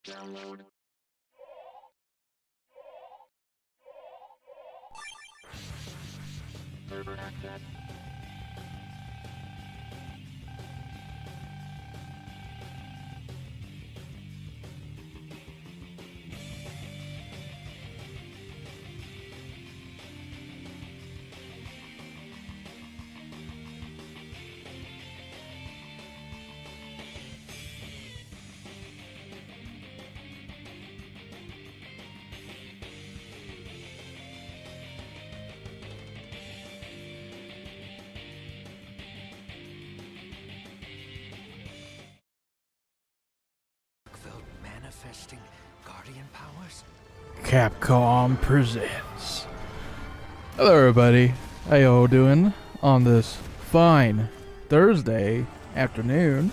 Download. Server access. Manifesting guardian powers. Capcom presents. Hello everybody, how y'all doing on this fine Thursday afternoon?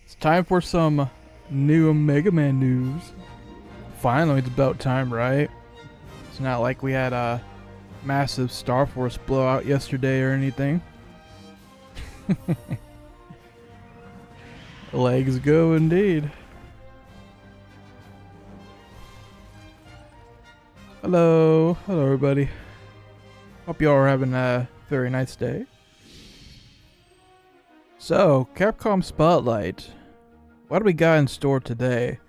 It's time for some new Mega Man news. Finally, it's about time, right? It's not like we had a massive Star Force blowout yesterday or anything. Legs go indeed. Hello everybody. Hope y'all are having a very nice day. So, Capcom Spotlight. What do we got in store today?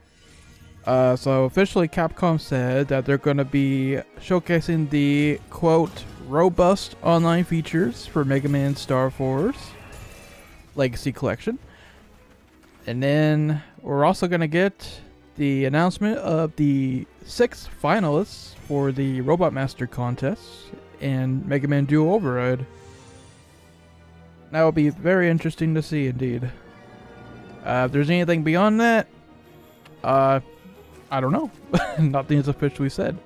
So officially Capcom said that they're going to be showcasing the, quote, robust online features for Mega Man Star Force Legacy Collection. And then we're also going to get the announcement of the 6 finalists for the Robot Master contest and Mega Man Duo Override. That will be very interesting to see indeed. If there's anything beyond that, I don't know. Nothing is officially said.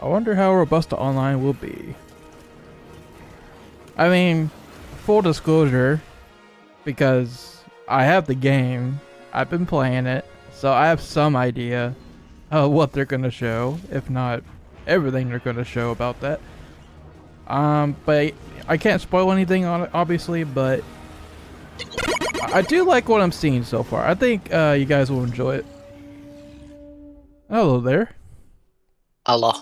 I wonder how robust the online will be. I mean, full disclosure, because I have the game, I've been playing it, so I have some idea of what they're gonna show, if not everything they're gonna show about that. But I can't spoil anything on it, obviously, but I do like what I'm seeing so far. I think you guys will enjoy it. Hello there. Hello.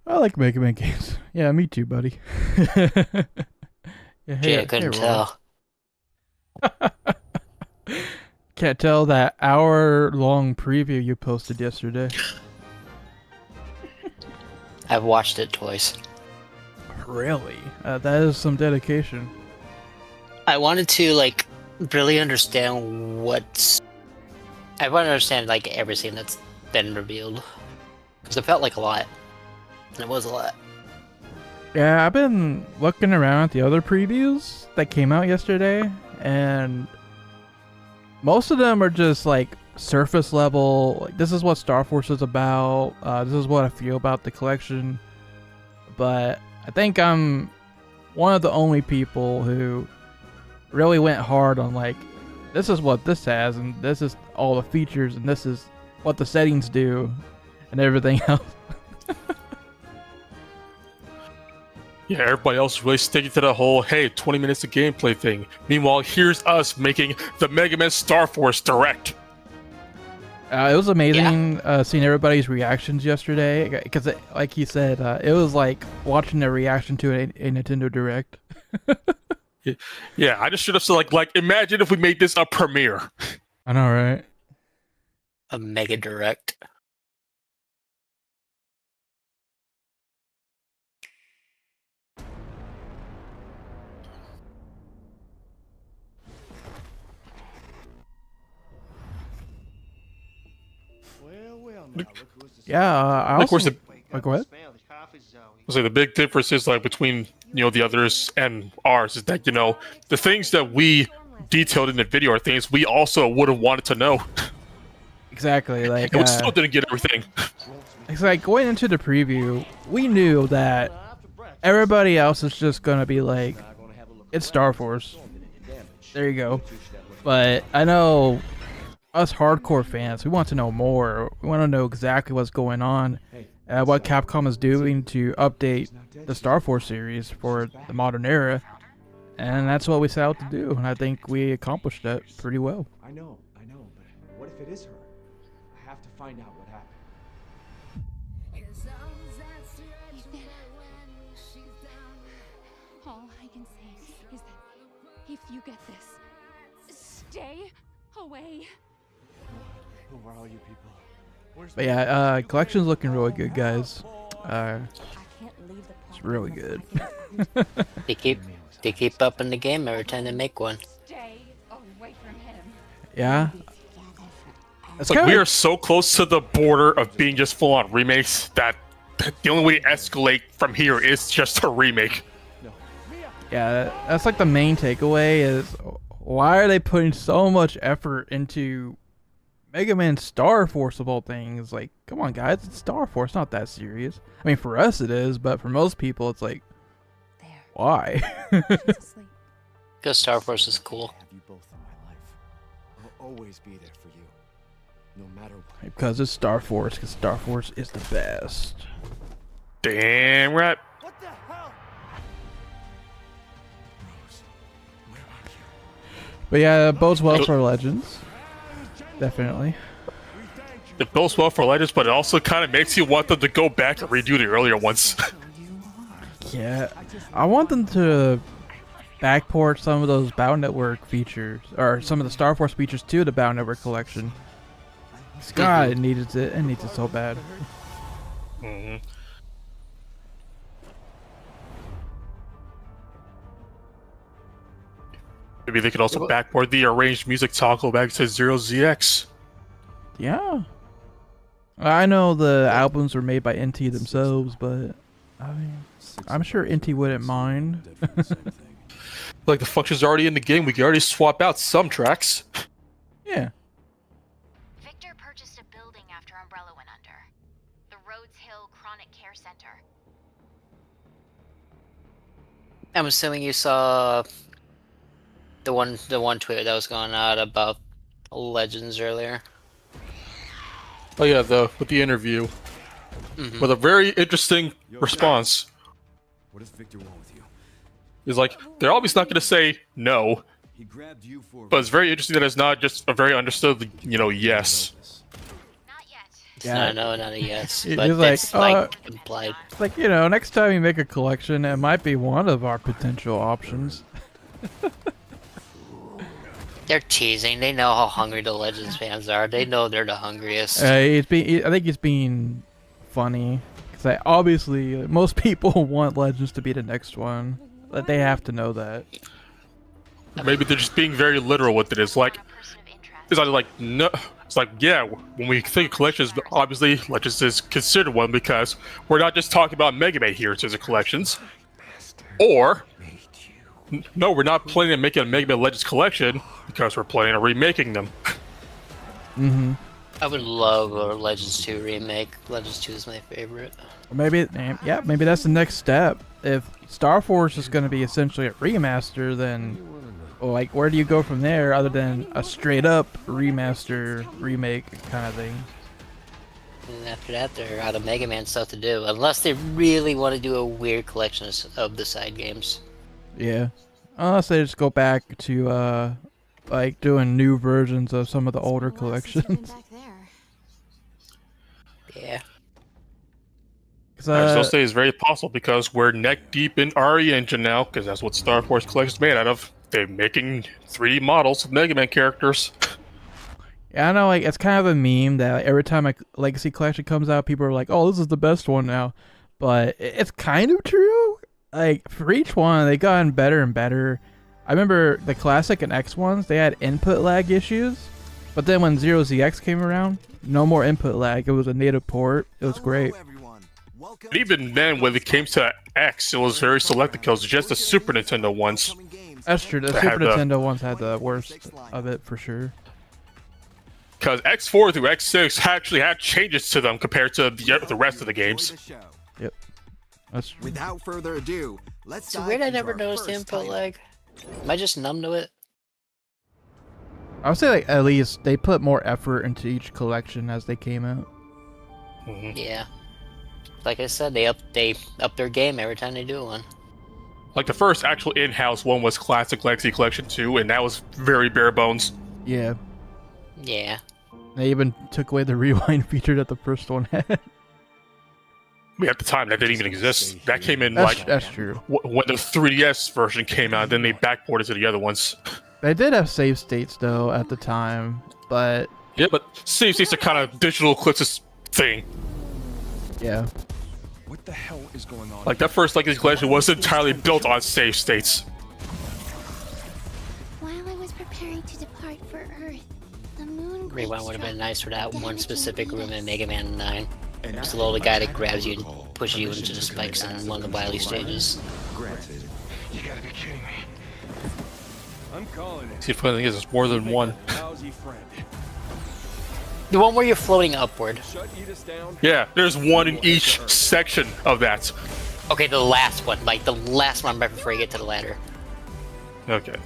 I like Mega Man games. Yeah, me too, buddy. Yeah, I couldn't tell. Can't tell that hour-long preview you posted yesterday. I've watched it twice. Really? That is some dedication. I wanted to, really understand I want to understand, everything that's been revealed. Because it felt like a lot. And it was a lot. Yeah, I've been looking around at the other previews that came out yesterday, and most of them are just, surface level. This is what Star Force is about. This is what I feel about the collection. But I think I'm one of the only people who really went hard on, this is what this has, and this is all the features, and this is what the settings do, and everything else. Yeah, everybody else is really sticking to the whole, hey, 20 minutes of gameplay thing. Meanwhile, here's us making the Mega Man Star Force Direct. It was amazing seeing everybody's reactions yesterday, because like he said, it was like watching a reaction to a Nintendo Direct. Yeah, I just should have said, imagine if we made this a premiere. I know, right? A Mega Direct. Yeah, I also... go ahead. The big difference is, between, the others and ours is that, the things that we detailed in the video are things we also would have wanted to know. Exactly, And we still didn't get everything. It's like, going into the preview, we knew that everybody else is just gonna be like, it's Star Force. There you go. But I know us hardcore fans, we want to know more. We want to know exactly what's going on, what Capcom is doing to update the Star Force series for the modern era, and that's what we set out to do. And I think we accomplished that pretty well. I know, but what if it is her? I have to find out what happened. All I can say is that if you get this, stay away. Who are all you people? But yeah, collection's looking really good, guys. I can't leave the It's really good. They keep up in the game every time they make one. Stay away from him. Yeah. It's Like, kinda we are so close to the border of being just full-on remakes that the only way to escalate from here is just a remake. Yeah, that's like the main takeaway is why are they putting so much effort into Mega Man Star Force of all things? Like, come on, guys, it's Star Force, not that serious. I mean, for us it is, but for most people, it's like, There. why? She's asleep. Because Star Force is cool. I have you both in my life. I'll always be there for you, no matter what. Because it's Star Force, because Star Force is the best. Damn right. What the hell? Rose, where are you? But yeah, it bodes well for Legends. Definitely. It bodes well for Legends, but it also kind of makes you want them to go back and redo the earlier ones. Yeah, I want them to backport some of those Battle Network features, or some of the Star Force features to the Battle Network collection. God, it needs it. It needs it so bad. Mhm. Maybe they could also backport the arranged music toggle back to 0ZX. Yeah. I know the albums were made by NT themselves, but I mean, I'm sure NT wouldn't mind. Like, the function's already in the game, we can already swap out some tracks. Yeah. Victor purchased a building after Umbrella went under. The Rhodes Hill Chronic Care Center. I'm assuming you saw the one tweet that was going out about Legends earlier. Oh yeah, with the interview. With a very interesting response. What does Victor want with you? Is like, they're obviously not going to say no, He grabbed you for. but it's very interesting that it's not just a very understood, yes. Not yet. It's Yeah. not a no, not a yes. He's But like, it's like implied. It's like, next time you make a collection, it might be one of our potential options. They're teasing. They know how hungry the Legends fans are. They know they're the hungriest. I think it's being funny. Because obviously, most people want Legends to be the next one. But they have to know that. Maybe they're just being very literal with it. It's like, Person of interest. it's either like, no, it's like, yeah, when we think of collections, obviously Legends is considered one because we're not just talking about Mega Man here in terms of collections. Or, no, we're not planning on making a Mega Man Legends collection because we're planning on remaking them. I would love a Legends 2 remake. Legends 2 is my favorite. Maybe that's the next step. If Star Force is going to be essentially a remaster, then, like, where do you go from there other than a straight-up remaster, remake kind of thing? And after that, they're out of Mega Man stuff to do. Unless they really want to do a weird collection of the side games. Yeah. Unless they just go back to, like, doing new versions of some of the older collections. Back there. Yeah. I still say it's very possible because we're neck deep in RE Engine now, because that's what Star Force Collection's made out of. They're making 3D models of Mega Man characters. Yeah, I know, like, it's kind of a meme that like, every time a Legacy Collection comes out, people are like, oh, this is the best one now. But it's kind of true. Like, for each one, they've gotten better and better. I remember the Classic and X ones, they had input lag issues. But then when 0ZX came around, no more input lag. It was a native port. It was great. But even then, when it came to X, it was very selected because just the Super Nintendo ones. That's true. The They Super had the- Nintendo ones had the worst of it for sure. Because X4 through X6 actually had changes to them compared to the rest of the games. Yep. That's true. Without further ado, let's It's dive weird I into never our noticed the first input title. lag. Am I just numb to it? I would say like at least they put more effort into each collection as they came out. Yeah. Like I said, they up their game every time they do one. Like the first actual in-house one was Classic Legacy Collection 2, and that was very bare bones. Yeah. Yeah. They even took away the rewind feature that the first one had. I mean, at the time, that didn't even exist. That came in That's true. When the 3DS version came out, then they backported to the other ones. They did have save states though at the time, but Yeah, but save states are kind of digital eclipses thing. yeah. What the hell is going on? Like that first Legacy Collection was entirely built on save states. While I was preparing to depart for Earth, the moon Rewind would have been nice for that one specific room in Mega Man 9. It's the little guy that grabs you and pushes you into the spikes in one of the Wily stages. Granted. You gotta be kidding me. I'm calling it. See, the funny thing is, it's more than one. Lousy friend. The one where you're floating upward. Shut Edith down. Yeah, there's one in each section of that. Okay, the last one. Like, the last one right before you get to the ladder. Okay.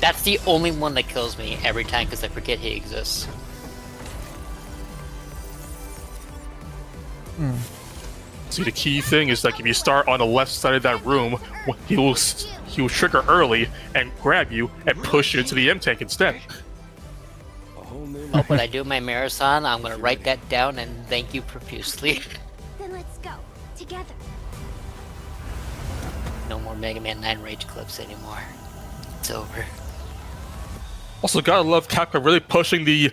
That's the only one that kills me every time because I forget he exists. See, the key thing is like if you start on the left side of that room, he will trigger early and grab you and push you into the M tank instead. A whole new Oh, when I do my marathon, I'm gonna write that down and thank you profusely. Then let's go together. No more Mega Man 9 rage clips anymore. It's over. Also, gotta love Capcom really pushing the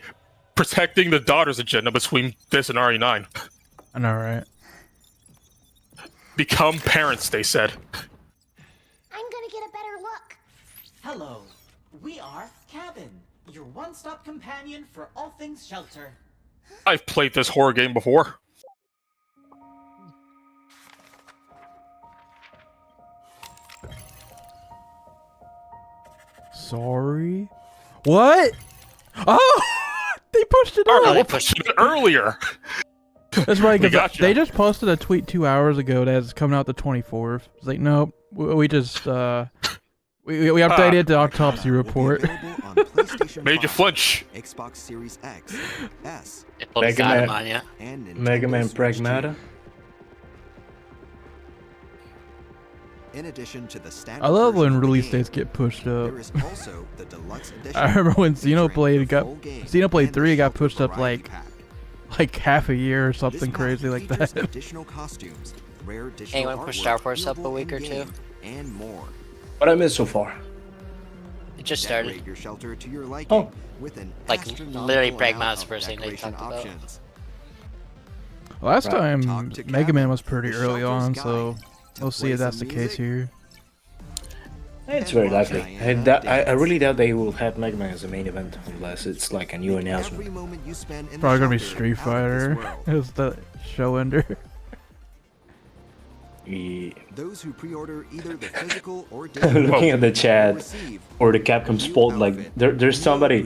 protecting the daughters agenda between this and RE9. I know, right? Become parents, they said. I'm gonna get a better look. Hello, we are Cabin, your one-stop companion for all things shelter. I've played this horror game before. Sorry. What? Oh, they pushed it Oh, up. they pushed it earlier. That's right. We 'Cause gotcha. they just posted a tweet 2 hours ago that's coming out the 24th. It's like, nope, we just we updated the autopsy report. Made you flinch. Xbox Series X, S, It put Mega Gotham Man. on ya. and Nintendo Mega Man Switch 2. Pragmata. In addition to the standard I love version when of the release game, dates get pushed up. there is also the deluxe edition. I remember when featuring Xenoblade the got full game Xenoblade and the 3 got Shelter pushed up Variety like Pack. half a year or This something pack crazy like features that. Additional costumes, rare digital Hey, wanna push artwork, Star Force up a viewable week or in-game, two? and more. What I missed so far? It just Decorate started. your shelter to your liking Oh. with an Like, astronomical literally amount Pragmata's of first thing they decoration talked about. options. Last Right. time Talk to Mega Cabin, Man was pretty the early on, shelter's so guide to we'll see play if that's some the case music. here. It's And very watch likely. Diana I really doubt they will have Mega Man as a main event unless it's like a new Every announcement. moment you spend in the Probably gonna be shelter Street out of this Fighter world. as the show ender. Yeah. Those who pre-order either the physical or digital Looking at the will chat receive or the Capcom new Spotlight, outfit, there's new somebody,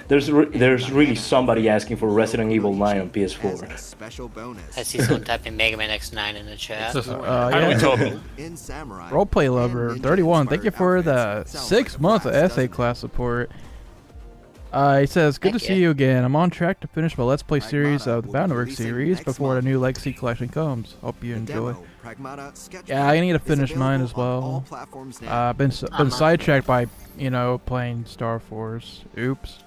Bushido, there's really somebody asking for Resident Evil 9 on as PS4. a special bonus. I see someone typing Mega Man X9 in the chat. How do Yeah. we tell them? In Samurai, Roleplay and Lover ninja 31, thank you for inspired the outfits. Sounds 6 like a months of blast, essay doesn't it? class support. He says, good to Thank see you. you again. I'm on track to finish my Let's Play series Pragmata of the will be Boundworks releasing series next before the month. new Legacy collection comes. Hope you The enjoy. demo, Pragmata Sketch Yeah, I need to is finish mine available as on all well. platforms now. Been sidetracked by, playing Star Force. Oops.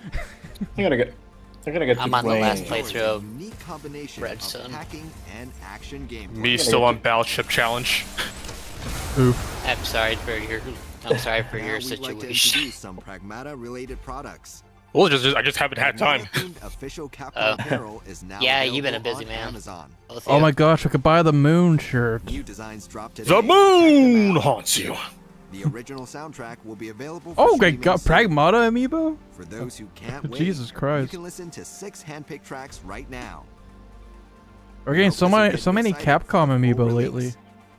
I'm gonna get I'm to on the playing. last playthrough of Unique combination Red of Sun. hacking and action gameplay. Me still on Battleship Challenge. Oof. I'm sorry for your Now your we'd like to situation. introduce some Pragmata-related products. Well, I just haven't had time. Pragmata-themed official Capcom Oh. apparel is now Yeah, you've been a available busy on man. Amazon. Both Oh you. my gosh, I could buy the moon shirt. New designs drop today. The Check them moon out. haunts you. The original soundtrack will be available for Oh, my streaming god, soon. Pragmata amiibo? For those who can't wait, Jesus Christ. you can listen to 6 handpicked tracks right now. We're getting so Help us many get excited for Capcom the full amiibo release. lately.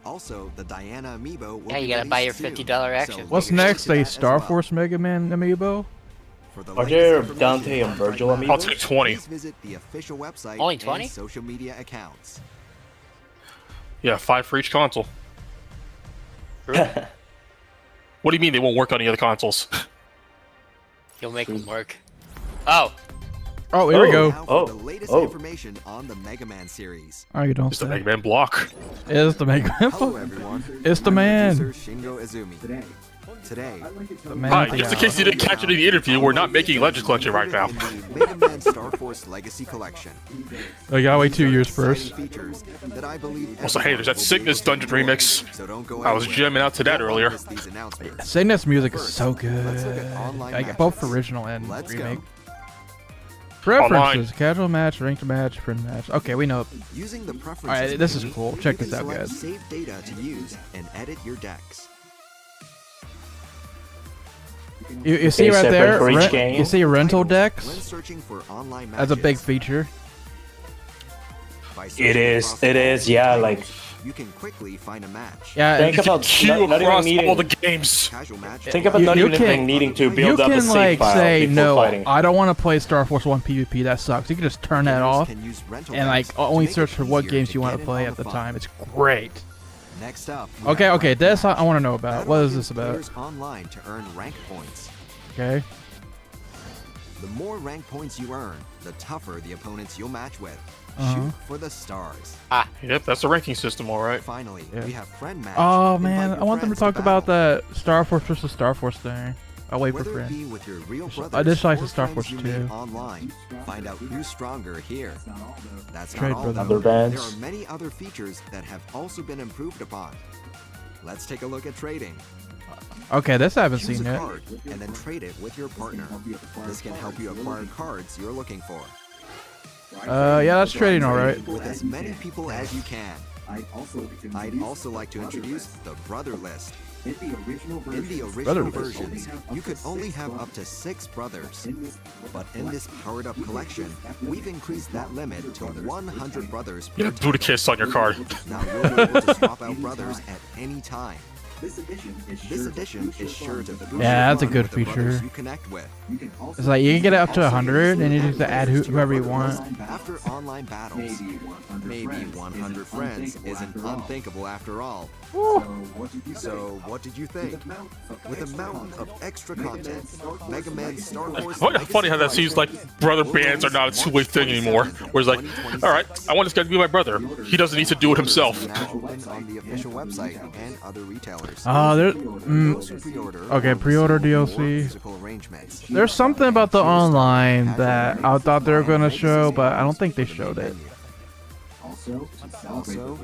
Also, the Diana amiibo will Yeah, be you gotta buy your released soon, $50 so action. What's look forward next? to A that as Star well. Force Mega Man amiibo? For the Are latest there information Dante and on Virgil Pragmata, amiibo? I'll take 20. Please visit the official website Only and 20? social media accounts. Yeah, 5 for each console. What do you mean they won't work on the other consoles? You'll make them work. Oh, Oh, here we go. Now for the latest information on the Mega Man series. Oh, you don't It's the say. Mega Man block. It's the Mega Man. Hello everyone. It's the I'm man. producer Shingo Izumi. Today, The man Hi, with the just in owl. case you didn't catch it in the interview, we're not making Legend Collection right now. in the Mega Man Star Force Legacy Collection. I gotta wait 2 years Exciting first. features that I believe Also, hey, there's that Sickness Dungeon remix. So don't go I was anywhere. jamming out to that You won't earlier. miss these announcements. Cygnus music is First, so let's look good. at online Like both matches. original and Let's remake. go. Preferences: casual match, ranked match, friend match. Okay, we know. Using the preferences Alright, this is menu, cool. you Check can this out, select guys. Save data to use and edit your decks. You see Okay, right separate there. for each game. You see rental When decks. searching for online That's a big matches, feature. by It searching is. across It all is. the Yeah, titles, like you can quickly find a match. Yeah, think and about Queue not even across needing. all the games. Casual match. Think about You- not you even can- needing to you build up a can save like file say before no. fighting. I don't want to play Star Force 1 PvP. That sucks. You can just turn that Players off can use rental and like decks to only make it search for what easier games you want get to in play on at the fun. time. It's great. Next up. we Okay, have okay. rank This match. I want to know about. What Battle is this against about? players online to earn rank points. Okay. The more rank points you earn, the tougher the opponents you'll match with. Uh-huh. Shoot for the stars. Yep, that's the ranking system, alright. Finally, Yeah. we have friend match. Oh Invite man, your I want them to friends talk about battle. that Star Force versus Star Force thing. I'll wait for Whether it friend. be with your real I brothers just like or the Star friends Force you made 2. online, find out who's stronger here. That's Trade not all. brothers. though. Other bands. There are many other features that have also been improved upon. Let's take a look at trading. Okay, this I haven't Choose seen a yet. card and then trade it with your partner. This can help you acquire cards you're looking for. Yeah, that's trading alright. With as many people as you can. I'd also like to introduce the brother list. In the original Brother list. versions, you could only have up to 6 brothers. But in this powered up collection, we've increased that limit to 100 brothers per Get a Buddha kiss on your card. Now you'll be able to swap out brothers at any time. This edition is sure to boost Yeah, your that's a fun good with the brothers feature. you connect with. It's like you can get it up to 100, and you just add whoever you want. After online battles, maybe 100 friends isn't unthinkable after all. So, what did you think? With a mountain of extra content, Mega Man Star Force. Funny how that seems like brother bands are not a two-way thing anymore. Where it's like, alright, I want this guy to be my brother. He doesn't need to do it himself. Now open on the official website and other retailers. There's Those who pre-order okay, will pre-order receive more DLC. physical arrangements. There's something about the online that I thought they were gonna show, but I don't think they showed it. Also,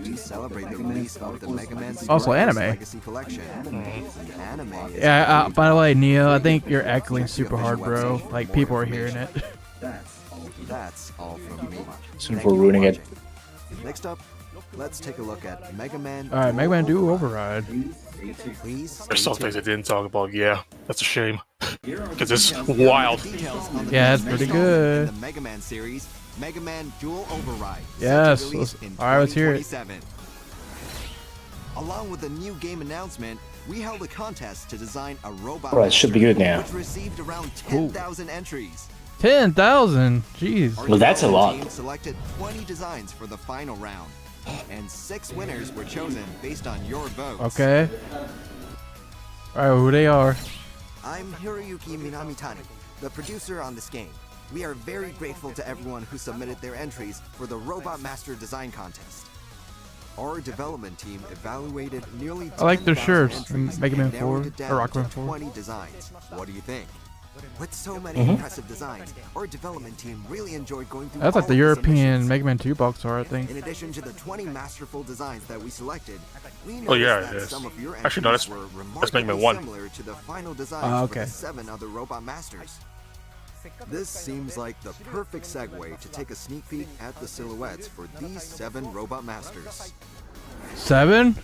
to celebrate the release of the Mega Man Star Also, Force anime. Legacy Collection. The anime is Yeah. By the way, Neo, I think you're echoing super hard, bro. Like people are hearing it. That's all from me. Sorry Thank for you ruining it. watching. Next up, let's take a look at Mega Man. All right, Mega Man do override. Please. There's some stay things I tuned. didn't talk about, yeah. That's a shame. Because it's wild. Details on the Yeah, it's next pretty installment good. in the Mega Man series, Mega Man Dual Override. set to Yes, release let's- in all right, let's hear it. 2027. Along with the new game announcement, we held a contest to design a robot. Alright, should be good now. Which received around 10,000 entries. 10,000. Jeez. Our Well, that's a lot. team selected 20 designs for the final round, and 6 winners were chosen based on your votes. Okay. All right, who they are? I'm Hiroyuki Minamitani, the producer on this game. We are very grateful to everyone who submitted their entries for the Robot Master Design Contest. Our development team evaluated nearly I like their 10,000 shirts in entries Mega Man and narrowed 4, it down or Rockman to 4. 20 designs. What do you think? With so many Mm-hmm. impressive designs, our development team really enjoyed going through That's like all the of European submissions. Mega Man 2 box art, I think. In addition to the 20 masterful designs that we selected, we noticed Oh, yeah, that it is. some of your Actually, no, entries that's- were that's Mega Man remarkably 1. similar to the final designs Ah, for okay. the 7 other Robot Masters. This seems like the perfect segue to take a sneak peek at the silhouettes for these 7 Robot Masters. 7?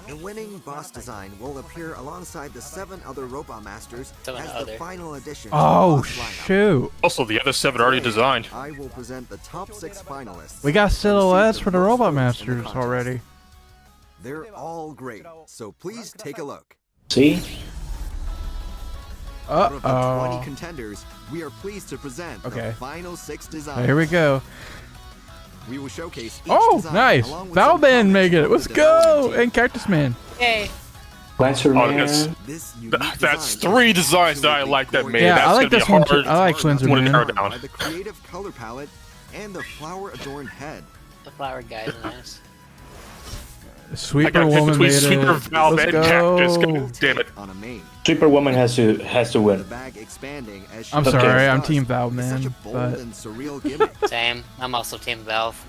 The winning boss design will appear alongside the 7 other Robot Masters Seven as other. the final addition to the Oh, boss lineup. shoot. Also, the other 7 are already designed. I will present the top 6 finalists. We got who silhouettes received for the most Robot votes in the Masters contest. already. They're all great, so please take a look. See? Out of the 20 Uh-oh. contenders, we are pleased to present Okay. the final 6 designs. Here we go. We will showcase each Oh, design nice. along with some Valman comments make it. from Let's the development go. team. And Cactus Man. Yay! Lancer Oh, Man. that's 3 designs that I like that made. Yeah, that's I like gonna this be one hard too. I like Cleanser one to Man. narrow down. By the creative color palette and the flower-adorned head. The flower guy's nice. Sweeper I got Woman between made Sweeper it. Valve Let's and Cactus. go. God damn it. On a main. Superwoman has to The win. bag expanding as she I'm Okay. sorry, I'm does. Team Valve, It's such man. a bold But and surreal gimmick. Same. I'm also Team Valve.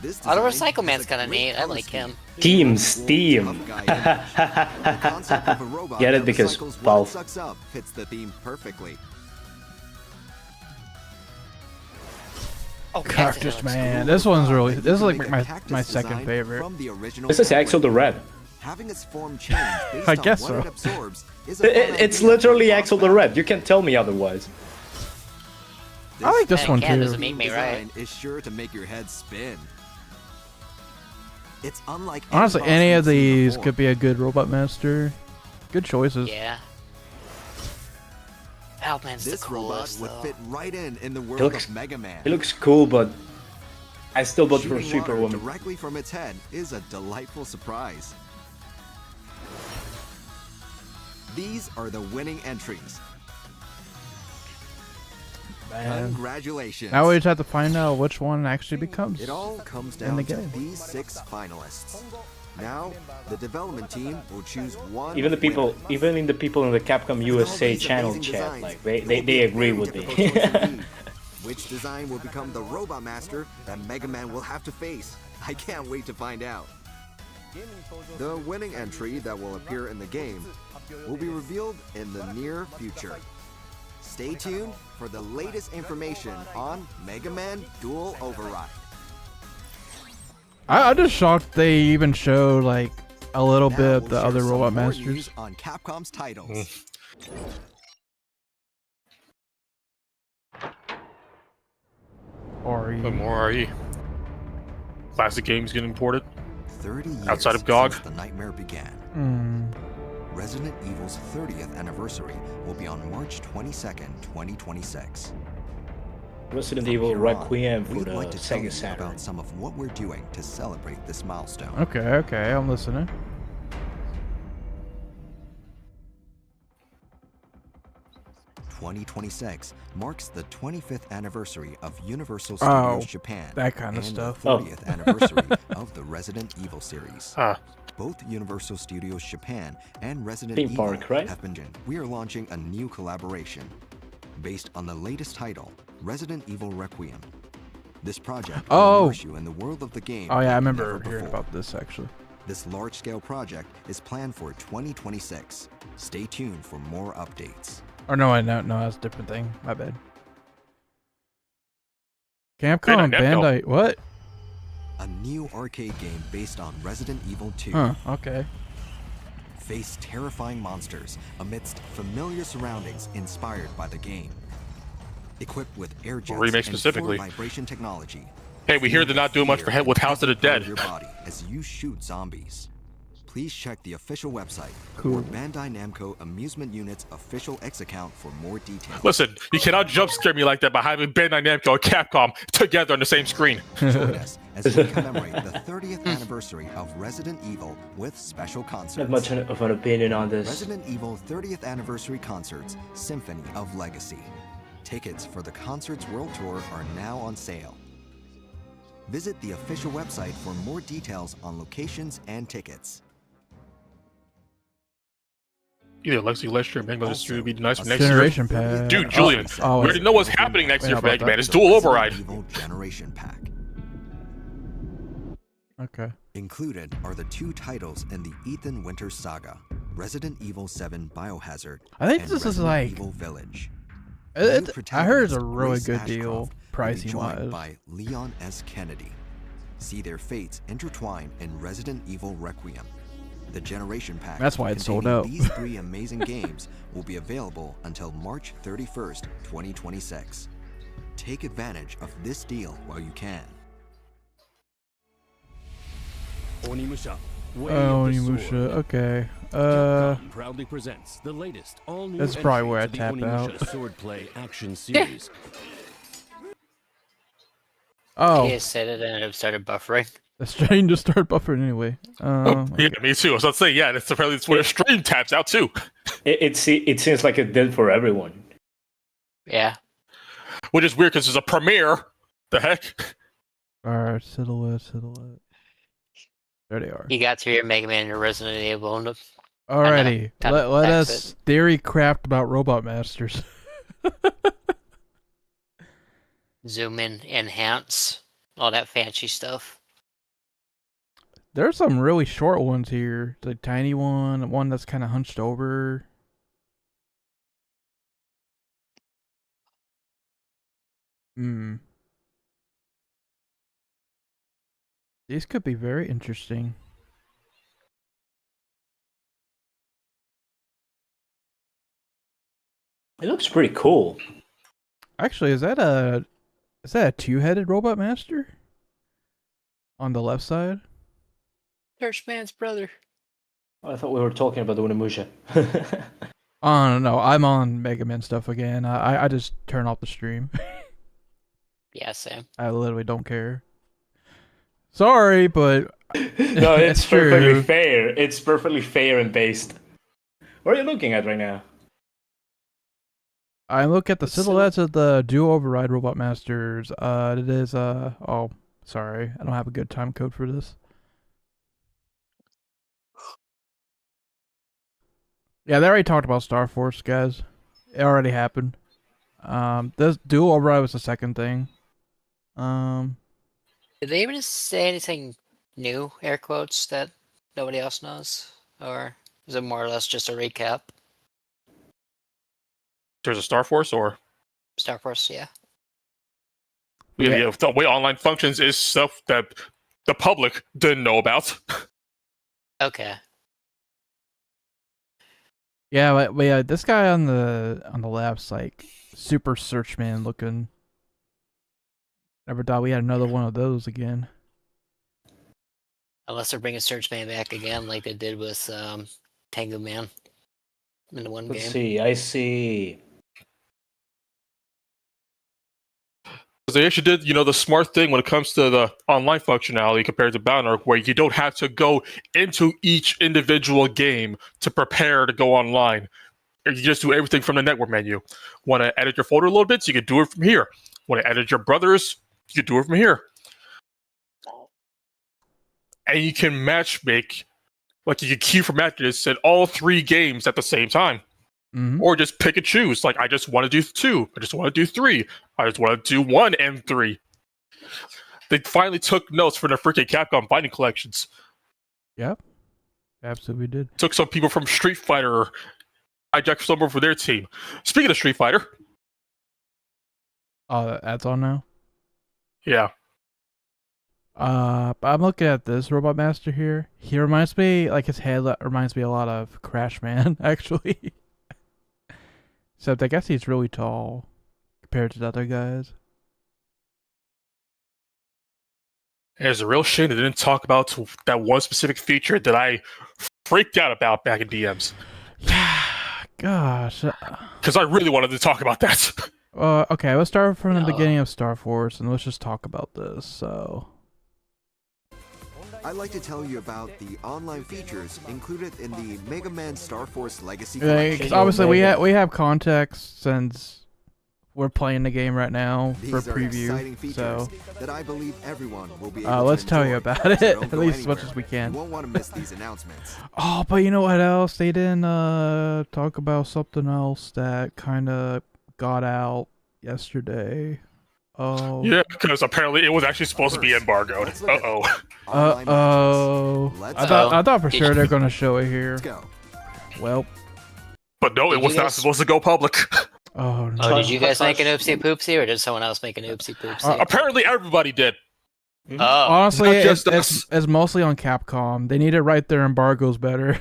This Auto design Recycle Man's is a kind of great neat. I color like scheme. him. Team Tough Steam. guy image. The concept of a robot Get it that because recycles what it Valve. sucks up fits the theme perfectly. Oh, Cactus looks Man. cool. This one's really. You This is can like make a my cactus second design favorite. from the original This is Axel the Red. Having its form change based I on guess what so. it absorbs is a fun It's idea literally for Axel the boss Red. You can't tell me otherwise. I like this Hey, one Cat too. doesn't make me right. design is sure to make your head spin. It's unlike Honestly, boss any we've of seen these before. could be a good Robot Master. Good choices. Yeah. Valveman's the This robot coolest, would though. fit right in the world looks- of Mega Man. It looks cool, but I still vote for Shooting water Superwoman. directly from its head is a delightful surprise. These are the winning entries. Man. Congratulations. Now we just have to find out which one actually becomes. It all comes in the down to game. these 6 finalists. Now, the development team will choose one. Even the people, winner. even in the people in the Capcom USA These channel amazing chat, designs like will they be a agree very with difficult me. choice indeed. Which design will become the Robot Master that Mega Man will have to face? I can't wait to find out. The winning entry that will appear in the game will be revealed in the near future. Stay tuned for the latest information on Mega Man Dual Override. I'm just shocked they even showed like a little Now bit of we'll the share other some Robot more Masters. news on Capcom's titles. Or But more RE. Classic games getting imported. 30 years Outside of GOG. since the nightmare began. Mm. Resident Evil's 30th anniversary will be on March 22nd, 2026. Resident Evil Here on, Requiem for we'd the like to tell Sega you Saturn. about some of what we're doing to celebrate this milestone. Okay, I'm listening. "2026 marks the 25th anniversary of Universal Oh, Studios Japan that kind of and stuff. the 40th anniversary of the Resident Evil series. Both Universal Studios Japan and Resident Theme Evil park, right? have been. We are launching a new collaboration based on the latest title, Resident Evil Requiem. This project will Oh. immerse you in the world of the game. Oh yeah, I like remember never hearing before. about this actually. This large-scale project is planned for 2026. Stay tuned for more updates. Or no, that's a different thing. My bad. Capcom and Bandai. What? A new arcade game based on Resident Evil 2. Huh, okay. Face terrifying monsters amidst familiar surroundings inspired by the game. Equipped with air jets Remake and specifically. full vibration technology. Hey, we hear they're not doing much for with House of the Dead. Your body as you shoot zombies. Please check the official website Cool. or Bandai Namco Amusement Unit's official X account for more details. Listen, you cannot jump scare me like that by having Bandai Namco and Capcom together on the same screen. Join us as we commemorate the 30th anniversary of Resident Evil with special concerts. Not much of an opinion on this. Resident Evil 30th Anniversary Concerts, Symphony of Legacy. Tickets for the concert's world tour are now on sale. Visit the official website for more details on locations and tickets. Either Lexi Lester or Mega Man Also, would be nice for a next year. Generation Pack. Dude, Julian, Oh, we already know what's happening next Wait, year how for about Mega that? Man. It's Dual Override. Evil Generation Pack. Okay. Included are the 2 titles in the Ethan Winters saga, Resident Evil 7 Biohazard I think and this is Resident like. Evil Village. I heard it's a New really protagonist, good Grace deal, Ashcroft, will be pricing joined wise. by Leon S. Kennedy. See their fates intertwine in Resident Evil Requiem. The Generation Pack. That's why it's sold containing out. These 3 amazing games will be available until March 31st, 2026. Take advantage of this deal while you can. Onimusha. Onimusha, okay. Capcom proudly presents the latest all-new That's probably entry where I to the tap Onimusha out. Swordplay action series. Oh, He said it and it started buffering. The stream just started buffering anyway. Yeah, me too. I was about to say, yeah, that's apparently it's when a stream taps out too. It seems like it did for everyone. Yeah. Which is weird because it's a premiere. The heck? Alright, silhouette. There they are. You got through your Mega Man and your Resident Evil. And Alrighty, let us exit. theory craft about Robot Masters. Zoom in, enhance, all that fancy stuff. There's some really short ones here. The tiny one that's kind of hunched over. These could be very interesting. It looks pretty cool. Actually, is that a two-headed Robot Master? On the left side? Churchman's brother. I thought we were talking about Onimusha. Oh no, I'm on Mega Man stuff again. I just turn off the stream. Yeah, same. I literally don't care. Sorry, but No, it's true. perfectly fair. It's perfectly fair and based. What are you looking at right now? I look at the silhouettes of the dual override Robot Masters. It is oh, sorry, I don't have a good time code for this. Yeah, they already talked about Star Force, guys. It already happened. This dual override was the second thing. Did they even say anything new, air quotes, that nobody else knows? Or is it more or less just a recap? There's a Star Force, or Star Force, yeah. yeah, the way online functions is stuff that the public didn't know about. Okay. Yeah, but yeah, this guy on the left's like super Searchman looking. Never thought we had another one of those again. Unless they're bringing Searchman back again, like they did with Tengu Man in the one Let's game. see. I see. They actually did, the smart thing when it comes to the online functionality compared to Bound, where you don't have to go into each individual game to prepare to go online. You just do everything from the network menu. Want to edit your folder a little bit? So you can do it from here. Want to edit your brothers? You can do it from here. And you can matchmake, like you can queue for matches in all 3 games at the same time. Mm-hmm. Or just pick and choose. Like, I just want to do 2. I just want to do 3. I just want to do 1 and 3. They finally took notes for the freaking Capcom fighting collections. Yep. Absolutely did. Took some people from Street Fighter, hijacked someone for their team. Speaking of Street Fighter. Oh, that's on now? Yeah. But I'm looking at this Robot Master here. He reminds me, like his head reminds me a lot of Crash Man, actually. Except I guess he's really tall compared to the other guys. It's a real shame they didn't talk about that one specific feature that I freaked out about back in DMs. Yeah, gosh. Because I really wanted to talk about that. Okay, let's start from the beginning of Star Force and let's just talk about this, so... I'd like to tell you about the online features included in the Mega Man Star Force Legacy Yeah, Collection. 'cause obviously we have context since we're playing the game right now for These are preview, exciting features so... that I believe everyone will be able to let's tell you enjoy. about it, So don't at go least as much anywhere. as we can. You won't want to miss these announcements. Oh, but you know what else? They didn't talk about something else that kind of got out yesterday. Oh. Yeah, because apparently it was actually supposed to be embargoed. Uh-oh. Uh-oh. I thought for sure they're going to show it here. Let's go. Well. But no, it was not supposed to go public. Oh, no. Oh, did you guys make an oopsie poopsie, or did someone else make an oopsie poopsie? Apparently everybody did. Oh. Honestly, Not just it's mostly on Capcom. They need to write their embargoes better.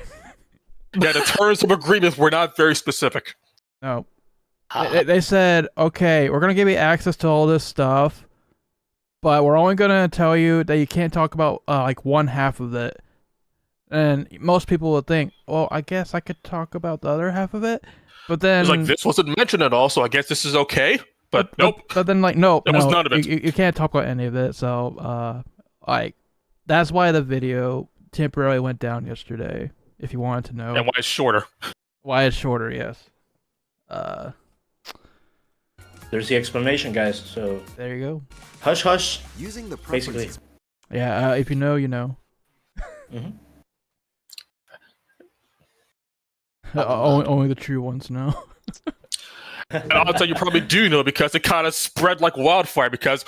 Yeah, the terms of agreement were not very specific. No. They said, okay, we're going to give you access to all this stuff, but we're only going to tell you that you can't talk about, like, one half of it. And most people would think, well, I guess I could talk about the other half of it, but then... It was like, this wasn't mentioned at all, so I guess this is okay? But nope. But then, like, nope. That was none of it. You can't talk about any of it, so, like, that's why the video temporarily went down yesterday. If you wanted to know. And why it's shorter. Why it's shorter, yes. There's the explanation, guys. So There you go. hush, hush. Using the Basically. preferences Yeah, if you know, you know. Mhm. Only the true ones know. And I'll tell you probably do know because it kind of spread like wildfire because,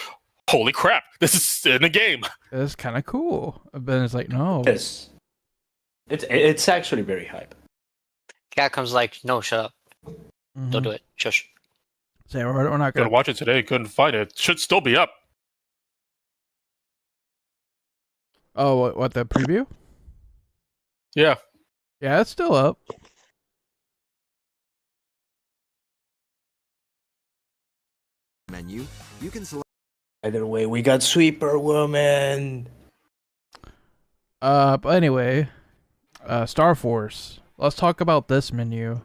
holy crap, this is in the game. It's kind of cool. But it's like, no. Yes. It's actually very hype. Capcom's like, no, shut up. Mhm. Don't do it. Shush. Say, we're not Gonna gonna. watch it today, couldn't find it. Should still be up. Oh, what the preview? Yeah. Yeah, it's still up. menu, you can select. Either way, we got Sweeper Woman. But anyway, Star Force. Let's talk about this menu.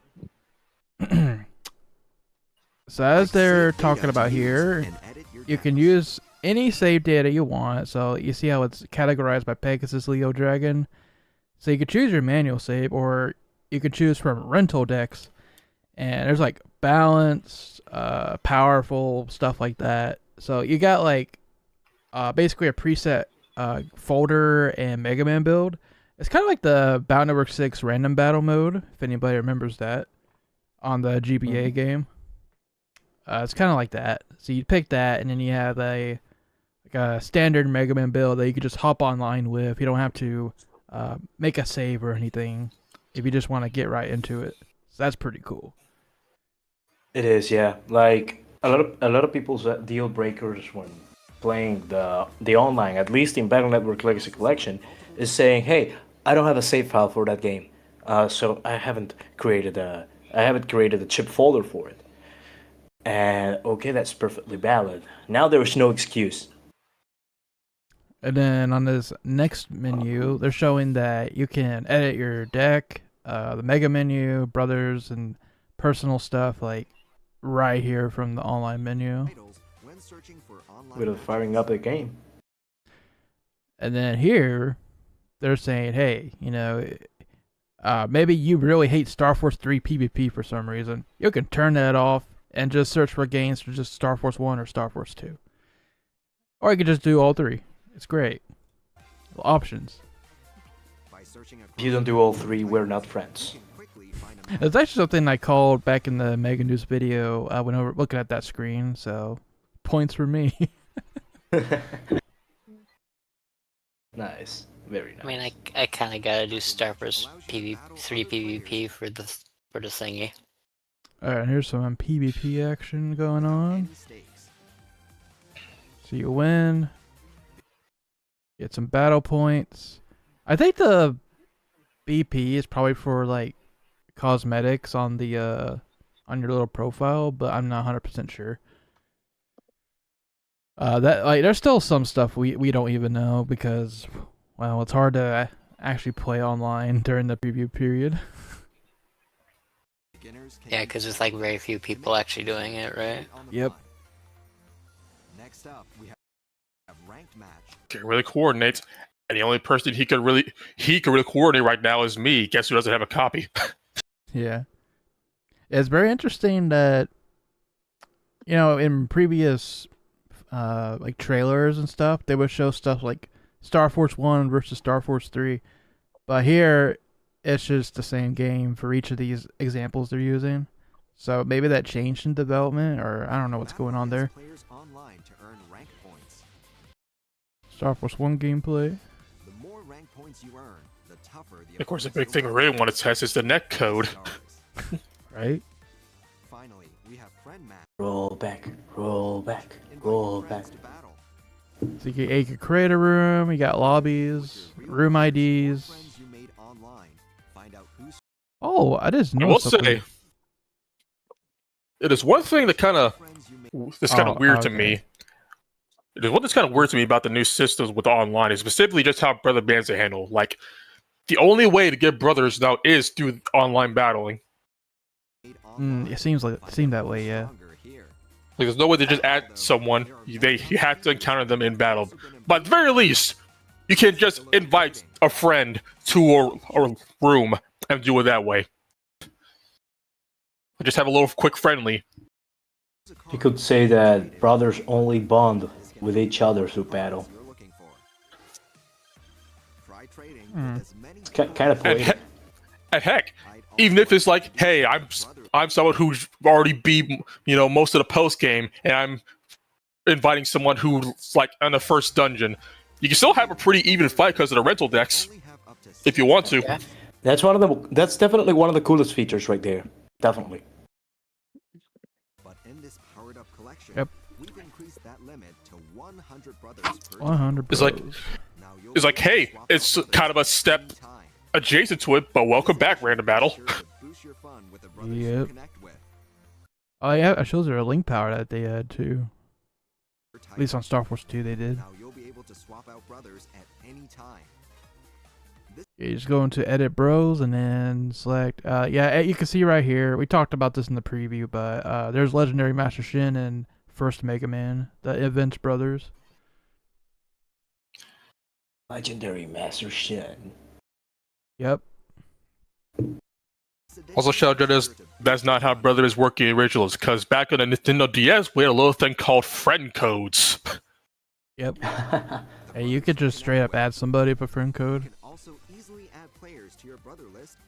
So as they're talking about here, you can use any save data you want. So you see how it's categorized by Pegasus, Leo, Dragon. So you could choose your manual save, or you could choose from rental decks. And there's like balance, powerful, stuff like that. So you got like basically a preset folder and Mega Man build. It's kind of like the Battle Network 6 random battle mode, if anybody remembers that, on the GBA game. It's kind of like that. So you pick that, and then you have a standard Mega Man build that you could just hop online with. You don't have to make a save or anything if you just want to get right into it. So that's pretty cool. It is, yeah. Like a lot of people's deal breakers when playing the online, at least in Battle Network Legacy Collection, is saying, "Hey, I don't have a save file for that game, so I haven't created a chip folder for it." And okay, that's perfectly valid. Now there is no excuse. And then on this next menu, they're showing that you can edit your deck, the mega menu, brothers, and personal stuff like right here from the online menu. With firing up the game. And then here, they're saying, hey, you know, maybe you really hate Star Force 3 PvP for some reason. You can turn that off and just search for games for just Star Force 1 or Star Force 2. Or you can just do all three. It's great. Options. If you don't do all three, we're not friends. It's actually something I called back in the Mega News video when I was looking at that screen, so points for me. Nice. Very nice. I mean, I kind of gotta do Star Force 3 PvP for the thingy. Alright, here's some PvP action going on. So you win. Get some battle points. I think the BP is probably for like cosmetics on the on your little profile, but I'm not 100% sure. That like there's still some stuff we don't even know because, well, it's hard to actually play online during the preview period. Yeah, because there's like very few people actually doing it, right? Yep. Next up, we have ranked match. Can really coordinate, and the only person he could really coordinate right now is me. Guess who doesn't have a copy? Yeah. It's very interesting that, you know, in previous like trailers and stuff, they would show stuff like Star Force 1 versus Star Force 3. But here, it's just the same game for each of these examples they're using. So maybe that changed in development, or I don't know what's going on there. Star Force 1 gameplay. The more rank points you earn, the tougher the Of course, the big thing we really want to test is the net code. Right? Finally, we have friend match. Roll back, roll back, roll back. So you can create a room, you got lobbies, room IDs. Oh, I just I know will something. say, it is one thing that kind of weird to me. It is one that's kind of weird to me about the new systems with the online is specifically just how brother bands are handled. Like, the only way to get brothers now is through online battling. It seemed that way, yeah. Like, there's no way to just add someone. You had to encounter them in battle. But at the very least, You can't just invite a friend to a room and do it that way. Just have a little quick friendly. You could say that brothers only bond with each other through battle. It's kind of poetic. And heck, even if it's like, hey, I'm someone who's already beat most of the post game, and I'm inviting someone who's like on the first dungeon, you can still have a pretty even fight because of the rental decks, if you want to. Yeah. That's definitely one of the coolest features right there. Definitely. But in this powered up collection, Yep. we've increased that limit to 100 brothers per 100 It's like, hey, it's kind of a step adjacent to it, but welcome back, Random Battle. Yep. Oh yeah, it shows there a link power that they had too. At least on Star Force 2 they did. Now you'll be able to swap out brothers at any time. You just go into Edit Bros and then select. Yeah, you can see right here. We talked about this in the preview, but there's Legendary Master Shin and First Mega Man, the Events brothers. Legendary Master Shin. Yep. Also, shout out that's not how brothers work in originals, because back on the Nintendo DS, we had a little thing called friend codes. Yep. Hey, you could just straight up add somebody with a friend code. You can also easily add players to your brother list.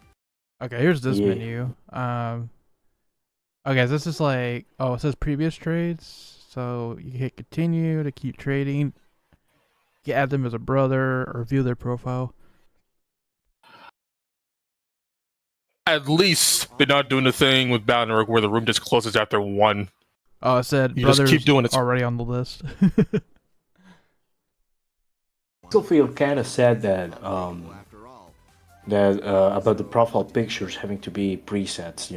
Okay, here's this menu. Okay, this is like, oh, it says previous trades. So you hit continue to keep trading. You add them as a brother or view their profile. At least they're not doing the thing with Balnor where the room just closes after one. Oh, it said You brothers just keep doing it. already on the list. I still feel kind of sad that about the profile pictures having to be presets,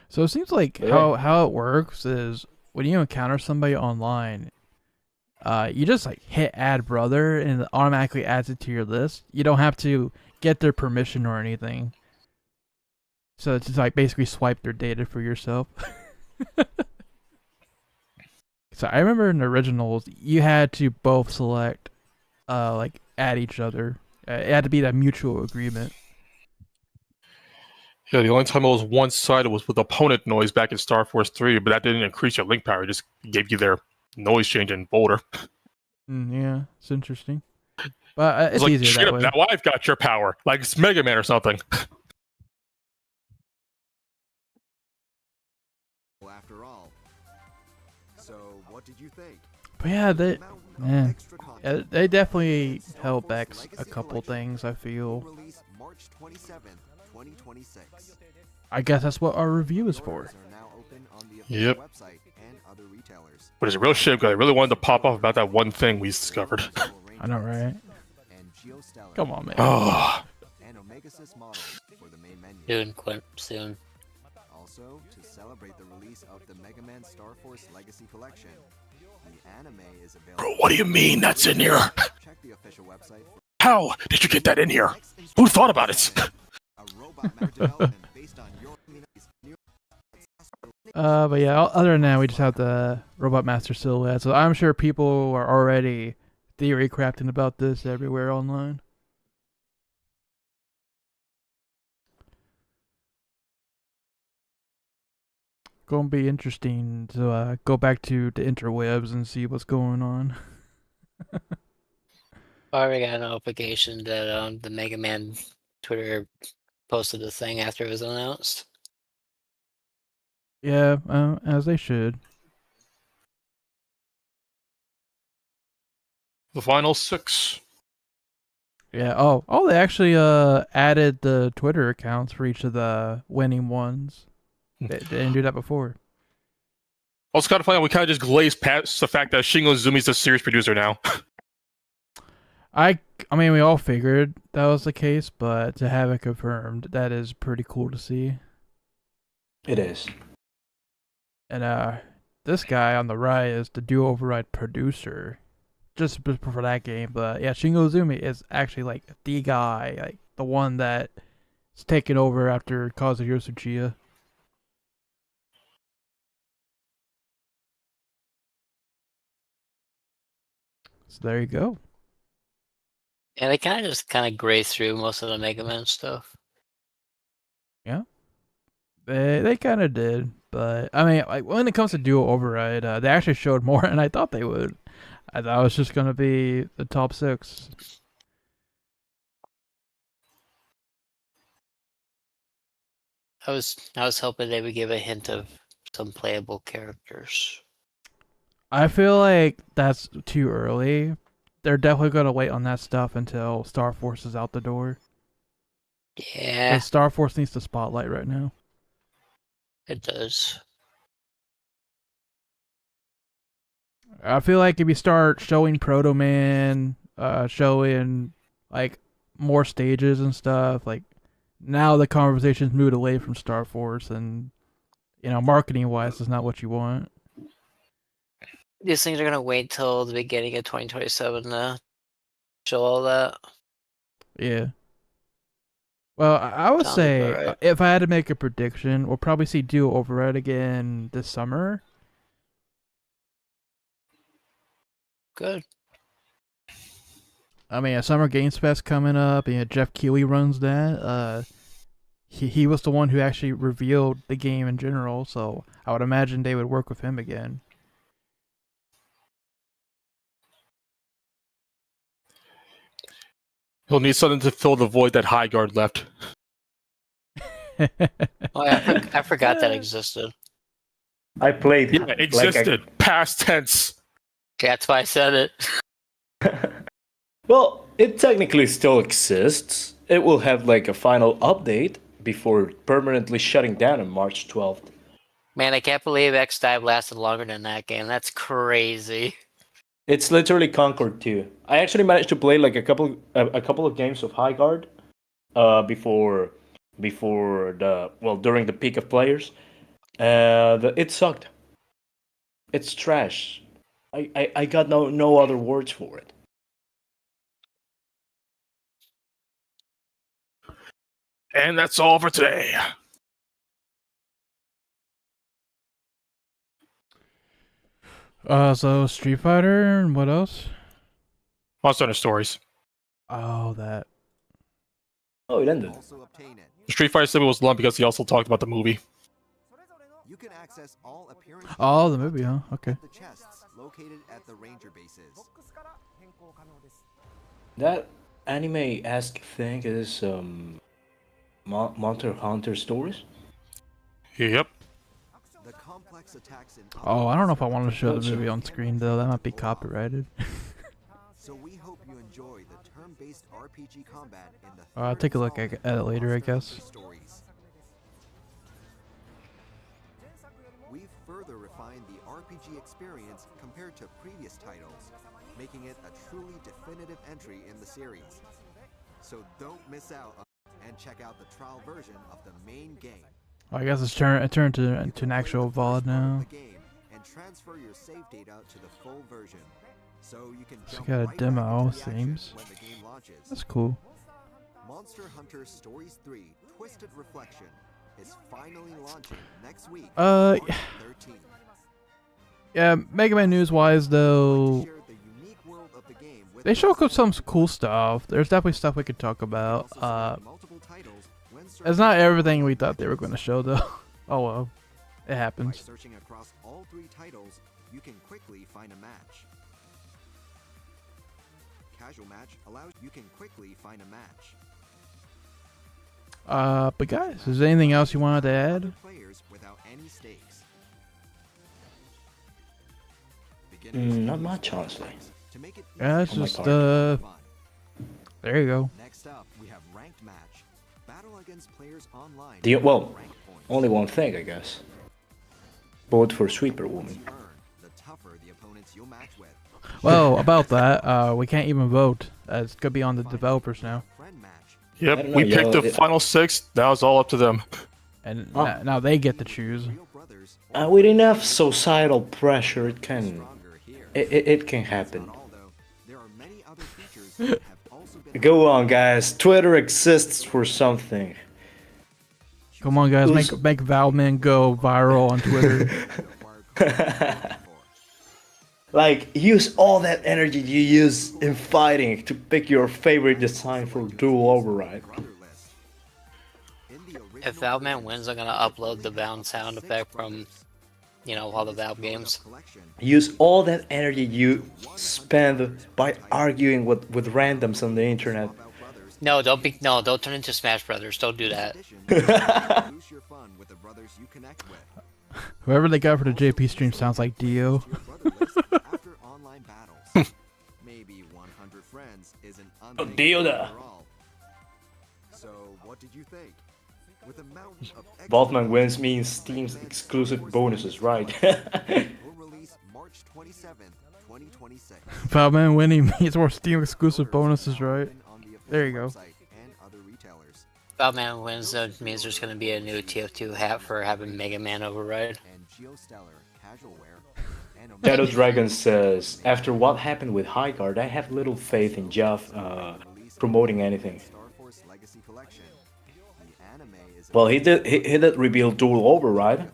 So it seems like how it works is when you encounter somebody online, you just like hit add brother and it automatically adds it to your list. You don't have to get their permission or anything. So it's just like basically swipe their data for yourself. So I remember in the originals, you had to both select, like add each other. It had to be that mutual agreement. Yeah, the only time it was one-sided was with opponent noise back in Star Force 3, but that didn't increase your link power. It just gave you their noise change in Boulder. Yeah, it's interesting. But it's like, easier straight that up, way. now I've got your power. Like it's Mega Man or something. After all. So, what did you think? But yeah, they definitely held back a couple things, I feel. Release March 27th, 2026. I guess that's what our review is for. Yep. Website and other retailers. But it's a real shame because I really wanted to pop off about that one thing we discovered. I know, right? Come on, man. Oh. And Omega Sys model for the main menu. Soon, Quint, soon. Also, to celebrate the release of the Mega Man Star Force Legacy Collection, the anime is available. Bro, what do you mean that's in here? Check the official website for How did you get that in here? Who thought about it? a robot matter development based on your community's new. But yeah, other than that, we just have the Robot Master silhouette. So I'm sure people are already theory crafting about this everywhere online. Gonna be interesting to go back to the interwebs and see what's going on. I already got a notification that the Mega Man Twitter posted a thing after it was announced. Yeah, as they should. The final 6. Yeah. Oh, they actually added the Twitter accounts for each of the winning ones. They didn't do that before. Well, it's kind of funny. We kind of just glazed past the fact that Shingo Zumi's the series producer now. I mean, we all figured that was the case, but to have it confirmed, that is pretty cool to see. It is. And this guy on the right is the Duo Override producer, just for that game. But yeah, Shingo Zumi is actually like the guy, like the one that is taking over after Kazuhiro Tsuchiya. So there you go. And they kind of graze through most of the Mega Man stuff. Yeah, they kind of did, but I mean, like when it comes to dual override, they actually showed more than I thought they would. I thought it was just gonna be the top 6. I was hoping they would give a hint of some playable characters. I feel like that's too early. They're definitely gonna wait on that stuff until Star Force is out the door. Yeah, 'Cause Star Force needs the spotlight right now. it does. I feel like if you start showing Proto Man, showing like more stages and stuff, like now the conversation's moved away from Star Force, and marketing wise, is not what you want. These things are gonna wait till the beginning of 2027 to show all that. Yeah. Well, I would Sounds say about right. if I had to make a prediction, we'll probably see Duo Override again this summer. Good. I mean, a Summer Games Fest coming up, and Jeff Keighley runs that. He was the one who actually revealed the game in general, so I would imagine they would work with him again. He'll need something to fill the void that High Guard left. Oh, yeah, I forgot that existed. I played. Yeah, existed. Past tense. That's why I said it. Well, it technically still exists. It will have like a final update before permanently shutting down on March 12th. Man, I can't believe X-Dive lasted longer than that game. That's crazy. It's literally Concord 2. I actually managed to play like a couple of games of High Guard before during the peak of players. It sucked. It's trash. I got no other words for it. And that's all for today. So Street Fighter and what else? Monster Hunter Stories. Oh, that. Oh, it ended. Also obtain it. The Street Fighter symbol was lumped because he also talked about the movie. You can access all appearances Oh, the movie, huh? Okay. of the chests located at the ranger bases. That anime-esque thing is Monster Hunter Stories. Yep. The complex attacks in Oh, I don't know if I want to show the movie on screen though. That might be copyrighted. So we hope you enjoy the turn-based RPG combat in the I'll take a look at it later, I guess. stories. We've further refined the RPG experience compared to previous titles, making it a truly definitive entry in the series. So don't miss out on and check out the trial version of the main game. I guess it turned to an actual VOD now. The game and transfer your save data to the full version, so you can It's jump got a right demo, back into the action seems. when the game launches. That's cool. Monster Hunter Stories 3: Twisted Reflection is finally launching next week. Uh, March 13th. Yeah, Mega Man news wise though, Share the unique world of the game with they show us. some cool stuff. There's definitely stuff we could talk about. Also select multiple titles when It's searching not everything we thought they were going to show though. Oh well, it by happens. searching across all 3 titles. You can quickly find a match. Casual match allows you can quickly find a match. But guys, is there anything else you wanted to Other add? players without any stakes. Beginners Not use much, all honestly. types to make it Yeah, it's easy just, and fun. There you go. Next up, we have ranked match. Battle against players online. Well, Rank points. only one thing, I guess. Vote for Sweeper Points Woman. you earn, the tougher the opponents you'll match with. Well, about that, we can't even vote. It's gonna be on the developers now, Friend match. I Yep. don't We know, picked y'all, the final 6. Now it's all up to them. and Oh. now they get to choose. Real brothers or With enough societal pressure, it can stronger here. it can happen. Although there are many other features that have also been Go on, guys. Twitter exists for something. Come on, guys, Who's- make Valman go viral on Twitter. required content for. Like, use all that energy you use in fighting to pick your favorite design for dual override. If Valveman wins, I'm gonna upload the Valve sound effect from, all the Valve games. Use all that energy you spend by arguing with randoms on the internet. No, don't turn into Smash Brothers. Don't do that. Whoever they got for the JP stream sounds like Dio. Oh, Dio da. So, what did you think? With a mountain of Valveman wins means Steam's exclusive bonuses, right? March 27th, 2026. Valveman winning means more Steam exclusive bonuses, right? There you go. Valveman wins means there's gonna be a new TF2 hat for having Mega Man override. Shadow Dragon says, after what happened with Highguard, I have little faith in Jeff promoting anything. Well, he did reveal dual override.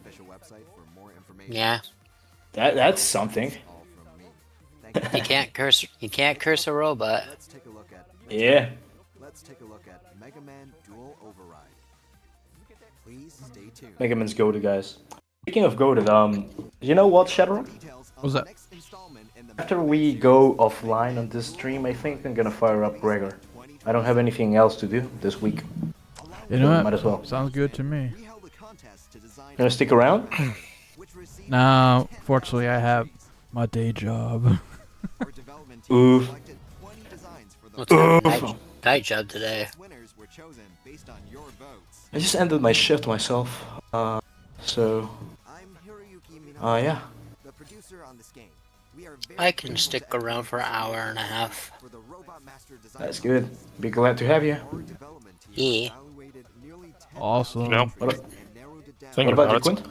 Yeah. That's something. You can't curse a robot. Yeah. Let's take a look at Mega Man Dual Override. Please stay tuned. Mega Man's goated, guys. Speaking of goated, you know what, Shadow? What's that? After we go offline on this stream, I think I'm gonna fire up Gregor. I don't have anything else to do this week. You know what? Might as well. Sounds good to me. Gonna stick around? No, fortunately I have my day job. Oof. What's that night job today? I just ended my shift myself. Yeah. I can stick around for an hour and a half. That's good. Be glad to have you. Yeah. Awesome. Thinking What about about you, it, Quint?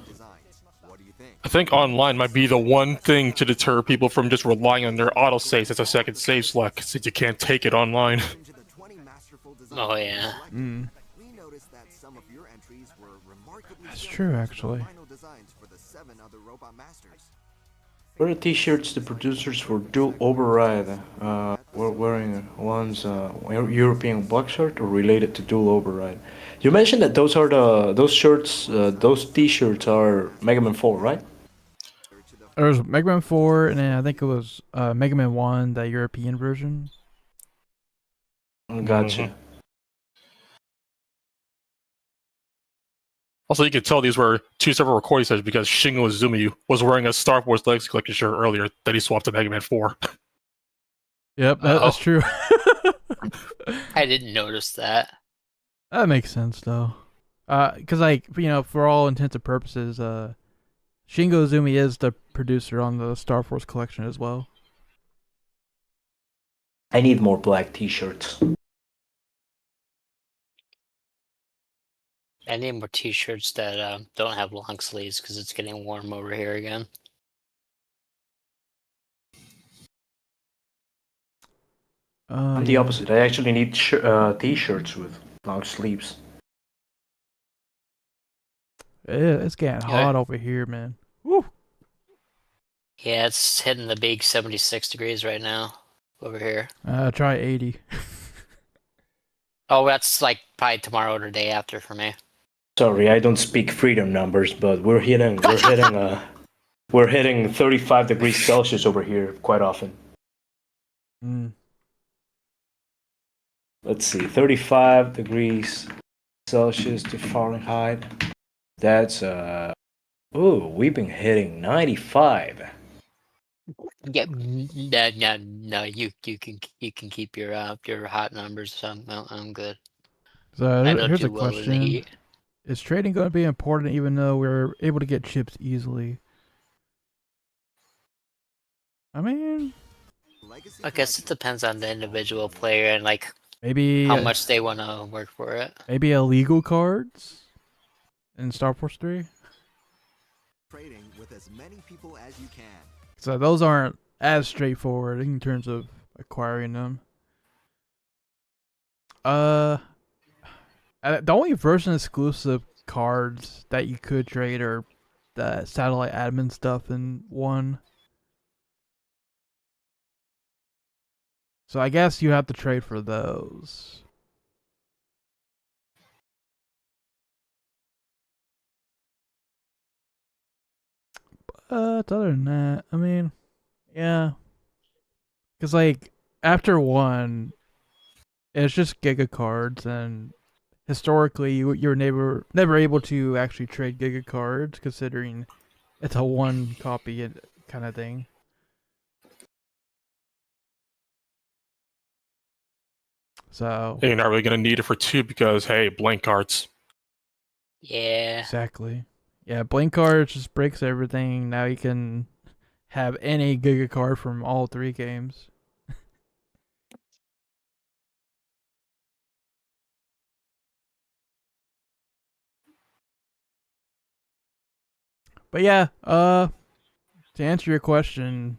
I think online might be the one thing to deter people from just relying on their autosaves as a second save slot, since you can't take it online. Oh yeah. That's true, actually. What are the t-shirts the producers for Dual Override were wearing? One's European black shirt or related to Dual Override? You mentioned that those shirts, those t-shirts are Mega Man 4, right? There was Mega Man 4, and then I think it was Mega Man 1, the European version. Gotcha. Also, you could tell these were two separate recording sessions because Shingo Izumi was wearing a Star Wars Legacy Collection shirt earlier that he swapped to Mega Man 4. Yep, that's true. I didn't notice that. That makes sense, though. Because, for all intents and purposes, Shingo Izumi is the producer on the Star Wars collection as well. I need more black t-shirts. I need more t-shirts that don't have long sleeves because it's getting warm over here again. I'm the opposite. I actually need t-shirts with long sleeves. It's getting hot over here, man. Woo! Yeah, it's hitting the big 76 degrees right now over here. Try 80. Oh, that's like probably tomorrow or the day after for me. Sorry, I don't speak freedom numbers, but we're hitting 35 degrees Celsius over here quite often. Let's see, 35 degrees Celsius to Fahrenheit. That's we've been hitting 95. Yeah, no, you can keep your hot numbers. So I'm good. So I don't here's do a well in the question. heat. Is trading going to be important even though we're able to get chips easily? I mean, I guess it depends on the individual player and maybe how much they want to work for it. Maybe illegal cards in Star Force 3. Trading with as many people as you can. So those aren't as straightforward in terms of acquiring them. The only version exclusive cards that you could trade are the satellite admin stuff in 1. So I guess you have to trade for those. But other than that, I mean, yeah. Because, like, after 1, it's just Giga cards, and historically, you're never able to actually trade Giga cards, considering it's a 1 copy kind of thing. So Hey, you're not really gonna need it for 2 because hey, blank cards. Yeah. exactly. Yeah, blank cards just breaks everything. Now you can have any Giga card from all 3 games. But yeah, to answer your question,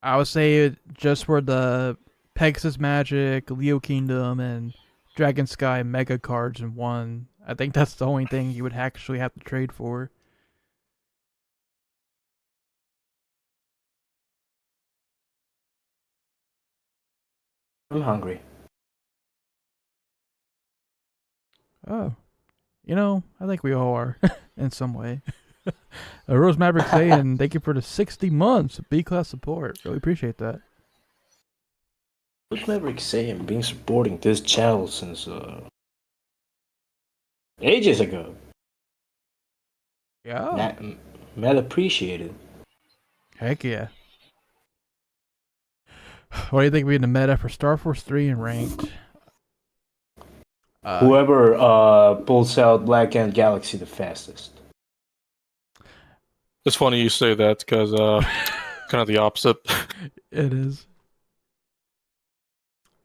I would say just for the Pegasus Magic, Leo Kingdom, and Dragon Sky Mega cards in 1, I think that's the only thing you would actually have to trade for. I'm hungry. Oh, I think we all are in some way. Rose Maverick saying, thank you for the 60 months of B-Class support. Really appreciate that. Rose Maverick saying been supporting this channel since ages ago. Yeah. Mad appreciated. Heck yeah. What do you think we in the meta for Star Force 3 and ranked? Whoever pulls out Black Ant Galaxy the fastest. It's funny you say that because kind of the opposite. It is.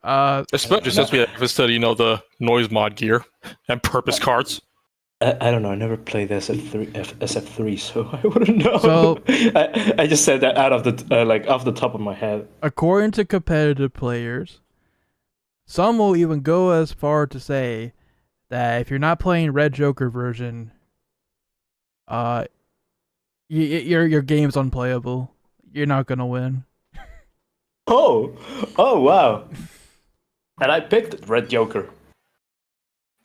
Especially since we have instead, the noise mod gear and purpose cards. I don't know. I never played SF3, so I wouldn't know. So I just said that out of the off the top of my head. According to competitive players, some will even go as far to say that if you're not playing Red Joker version, your game's unplayable. You're not gonna win. Oh wow! And I picked Red Joker.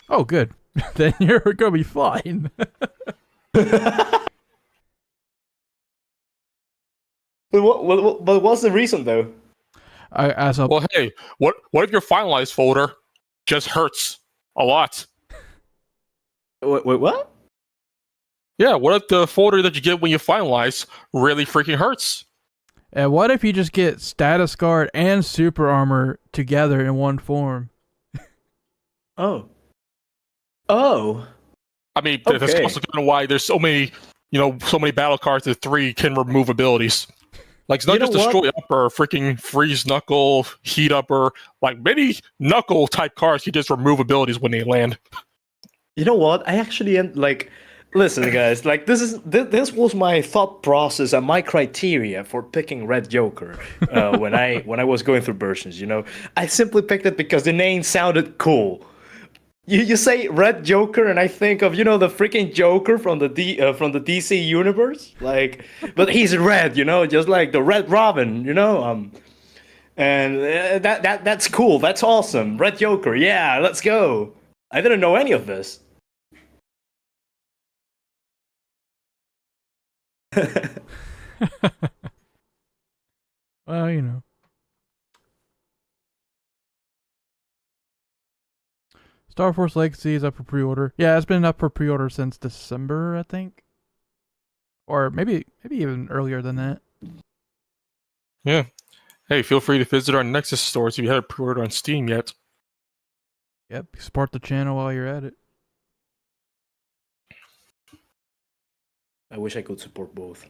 Oh, good. Then you're gonna be fine. But what's the reason though? Well, hey, what if your finalized folder just hurts a lot? Wait, what? Yeah, what if the folder that you get when you finalize really freaking hurts? And what if you just get status guard and super armor together in one form? Oh. I mean, that's also kind of why there's so many battle cards that 3 can remove abilities. Like, it's not just Destroy Upper, freaking Freeze Knuckle, Heat Upper. Like, many Knuckle type cards can just remove abilities when they land. You know what? I actually listen, guys. Like, this was my thought process and my criteria for picking Red Joker when I was going through versions. I simply picked it because the name sounded cool. You say Red Joker, and I think of the freaking Joker from the DC universe, but he's red, just like the Red Robin, and that's cool. That's awesome. Red Joker, yeah, let's go. I didn't know any of this. Well, Star Force Legacy is up for pre-order. Yeah, it's been up for pre-order since December, I think. Or maybe even earlier than that. Yeah. Hey, feel free to visit our Nexus stores if you haven't pre-ordered on Steam yet. Yep, support the channel while you're at it. I wish I could support both.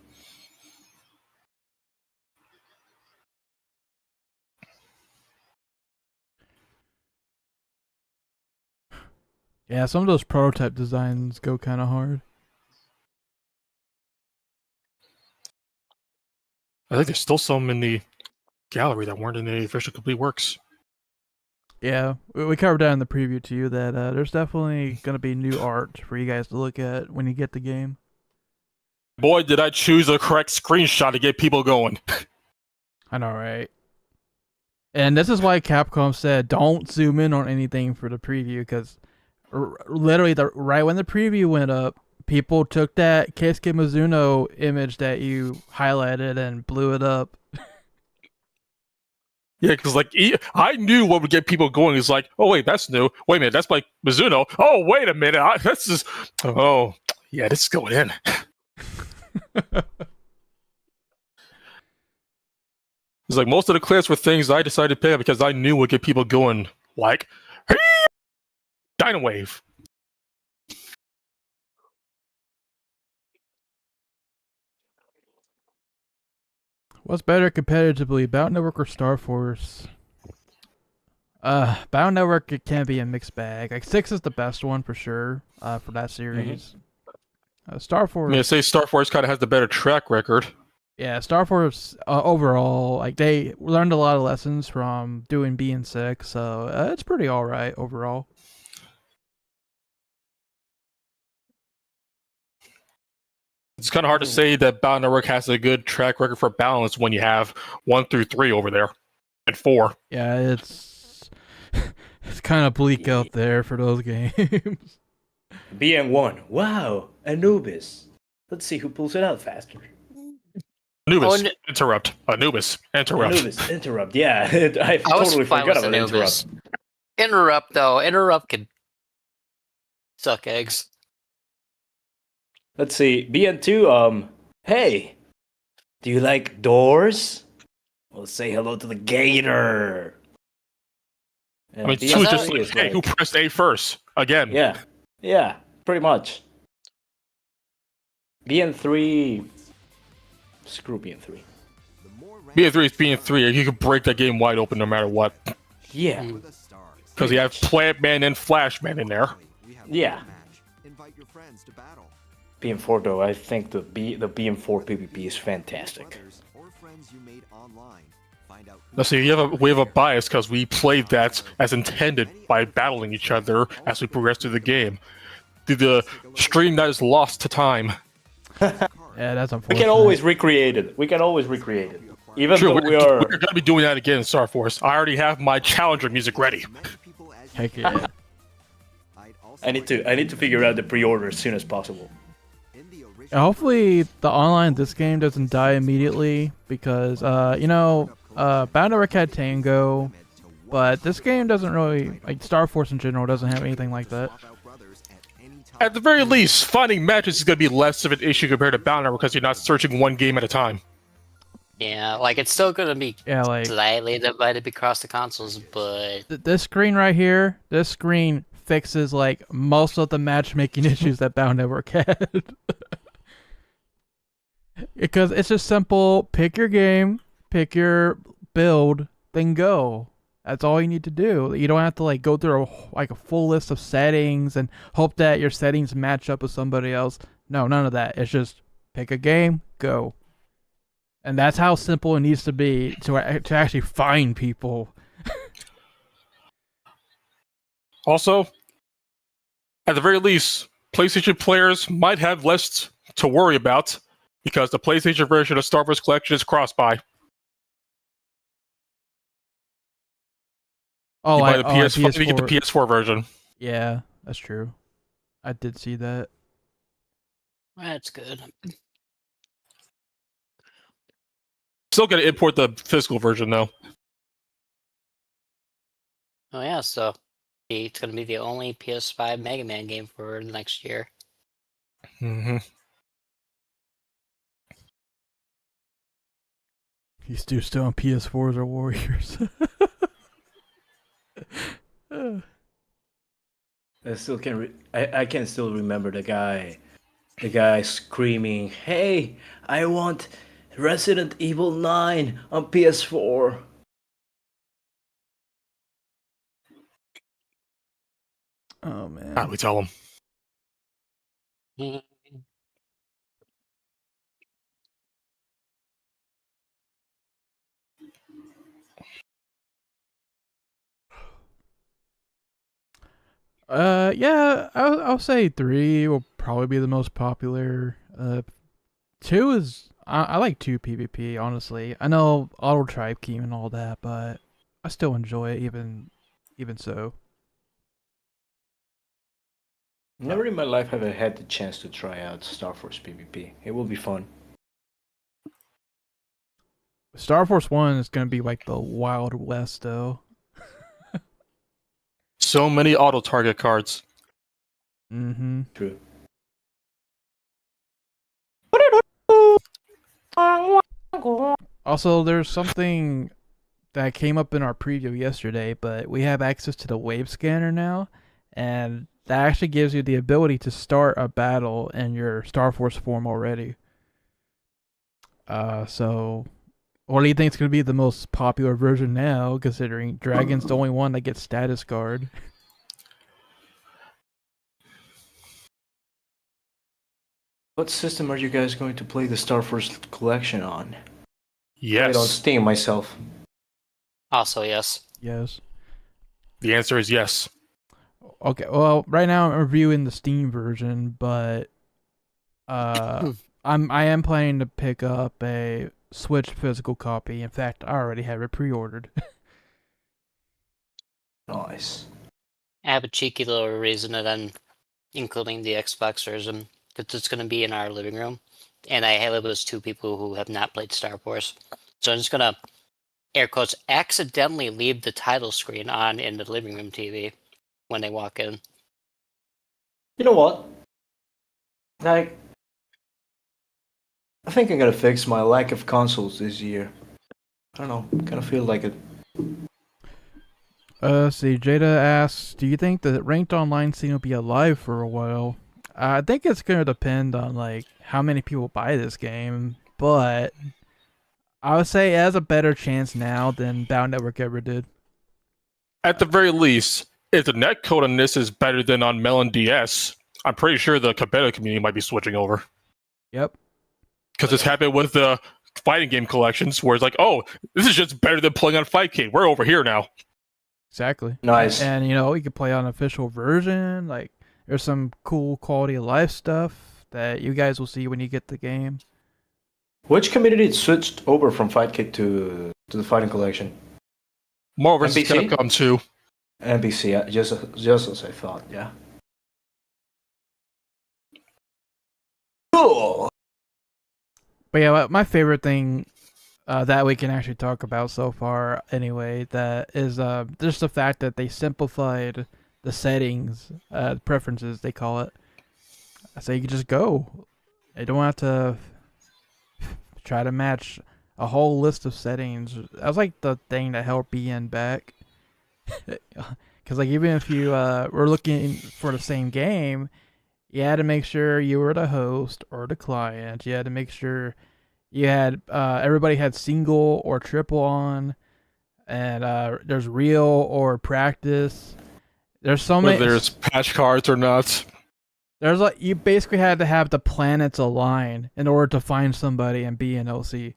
Yeah, some of those prototype designs go kind of hard. I think there's still some in the gallery that weren't in the official complete works. Yeah, we covered that in the preview to you that there's definitely going to be new art for you guys to look at when you get the game. Boy, did I choose the correct screenshot to get people going. I know, right? And this is why Capcom said don't zoom in on anything for the preview, because literally right when the preview went up, people took that Keisuke Mizuno image that you highlighted and blew it up. Yeah, because like I knew what would get people going. Is like, oh wait, that's new. Wait a minute, that's like Mizuno. Oh wait a minute, this is. Oh yeah, this is going in. It's like most of the clips were things I decided to pick up because I knew would get people going. Like, Dino Wave. What's better competitively, Battle Network or Star Force? Battle Network, it can be a mixed bag. Like 6 is the best one for sure. For that series. Star Force. I mean, I say Star Force kind of has the better track record. Yeah, Star Force overall, like they learned a lot of lessons from doing B and 6, so it's pretty all right overall. It's kind of hard to say that Battle Network has a good track record for balance when you have 1 through 3 over there and 4. Yeah, it's kind of bleak out there for those games. BN1. Wow, Anubis. Let's see who pulls it out faster. Anubis, interrupt. Anubis, interrupt. Anubis, interrupt. Yeah, I totally forgot about interrupt. Interrupt, though. Interrupt can suck eggs. Let's see. BN2, hey, do you like doors? Well, say hello to the gator. And I mean, 2 is just like, hey, who pressed A first? Again. Yeah, pretty much. BN3, screw BN3. BN3 is BN3. You can break that game wide open no matter what. Yeah. Because you have Plant Man and Flash Man in there. Yeah. BN4 though, I think the BN4 PvP is fantastic. Let's see, we have a bias because we played that as intended by battling each other as we progress through the game. The stream that is lost to time. Yeah, that's unfortunate. We can always recreate it. Even though we're going to be doing that again in Star Force. I already have my Challenger music ready. Heck yeah. I need to figure out the pre-order as soon as possible. Hopefully the online this game doesn't die immediately because Battle Network had Tango, but this game doesn't really, like Star Force in general doesn't have anything like that. At the very least, finding matches is going to be less of an issue compared to Battle Network because you're not searching one game at a time. Yeah, like it's still going to be slightly divided across the consoles, but this screen right here, this screen fixes like most of the matchmaking issues that Battle Network had. Because it's just simple, pick your game, pick your build, then go. That's all you need to do. You don't have to like go through a full list of settings and hope that your settings match up with somebody else. No, none of that. It's just pick a game, go. And that's how simple it needs to be to actually find people. Also, at the very least, PlayStation players might have less to worry about because the PlayStation version of Star Wars Collection is cross-buy. Oh, you buy the PS4. You get the PS4 version. Yeah, that's true. I did see that. That's good. Still got to import the physical version though. Oh yeah, so it's going to be the only PS5 Mega Man game for the next year. Mm-hmm. He's still on PS4s or Warriors. I still can. I can still remember the guy screaming, "Hey, I want Resident Evil 9 on PS4." Oh man! How do we tell him? Yeah, I'll say 3 will probably be the most popular. 2 is I like 2 PvP honestly. I know Auto Tribe Key and all that, but I still enjoy it even so. Never in my life have I had the chance to try out Star Force PvP. It will be fun. Star Force 1 is gonna be like the Wild West though. So many auto target cards. Mm-hmm. True. Also, there's something that came up in our preview yesterday, but we have access to the wave scanner now, and that actually gives you the ability to start a battle in your Star Force form already. So what do you think is going to be the most popular version now, considering Dragon's the only one that gets status guard? What system are you guys going to play the Star Force collection on? Yes. Play it on Steam myself. Also, yes. Yes. The answer is yes. Okay, well, right now I'm reviewing the Steam version, but I am planning to pick up a Switch physical copy. In fact, I already have it pre-ordered. Nice. I have a cheeky little reason that I'm including the Xbox version, because it's going to be in our living room, and I have those two people who have not played Star Wars. So I'm just going to, air quotes, accidentally leave the title screen on in the living room TV when they walk in. You know what? Like, I think I'm gonna fix my lack of consoles this year. I don't know, kind of feel like it. See, Jada asks, do you think the ranked online scene will be alive for a while? I think it's gonna depend on like how many people buy this game, but I would say it has a better chance now than Battle Network ever did. At the very least, if the netcode on this is better than on Melon DS, I'm pretty sure the competitive community might be switching over. Yep. Because it's happened with the fighting game collections, where it's like, oh, this is just better than playing on Fightcade. We're over here now. Exactly. Nice. And you know, you can play on an official version. Like, there's some cool quality of life stuff that you guys will see when you get the game. Which community switched over from Fightcade to the fighting collection? More versus NBC? Capcom 2. NBC, just as I thought, yeah. Cool. But yeah, my favorite thing that we can actually talk about so far, anyway, that is just the fact that they simplified the settings, preferences they call it. So you can just go. You don't have to try to match a whole list of settings. That was like the thing that held BN back. Because like even if you were looking for the same game, you had to make sure you were the host or the client. You had to make sure you had everybody had single or triple on, and there's real or practice. There's so many. Whether there's patch cards or not. There's like you basically had to have the planets align in order to find somebody and be an OC.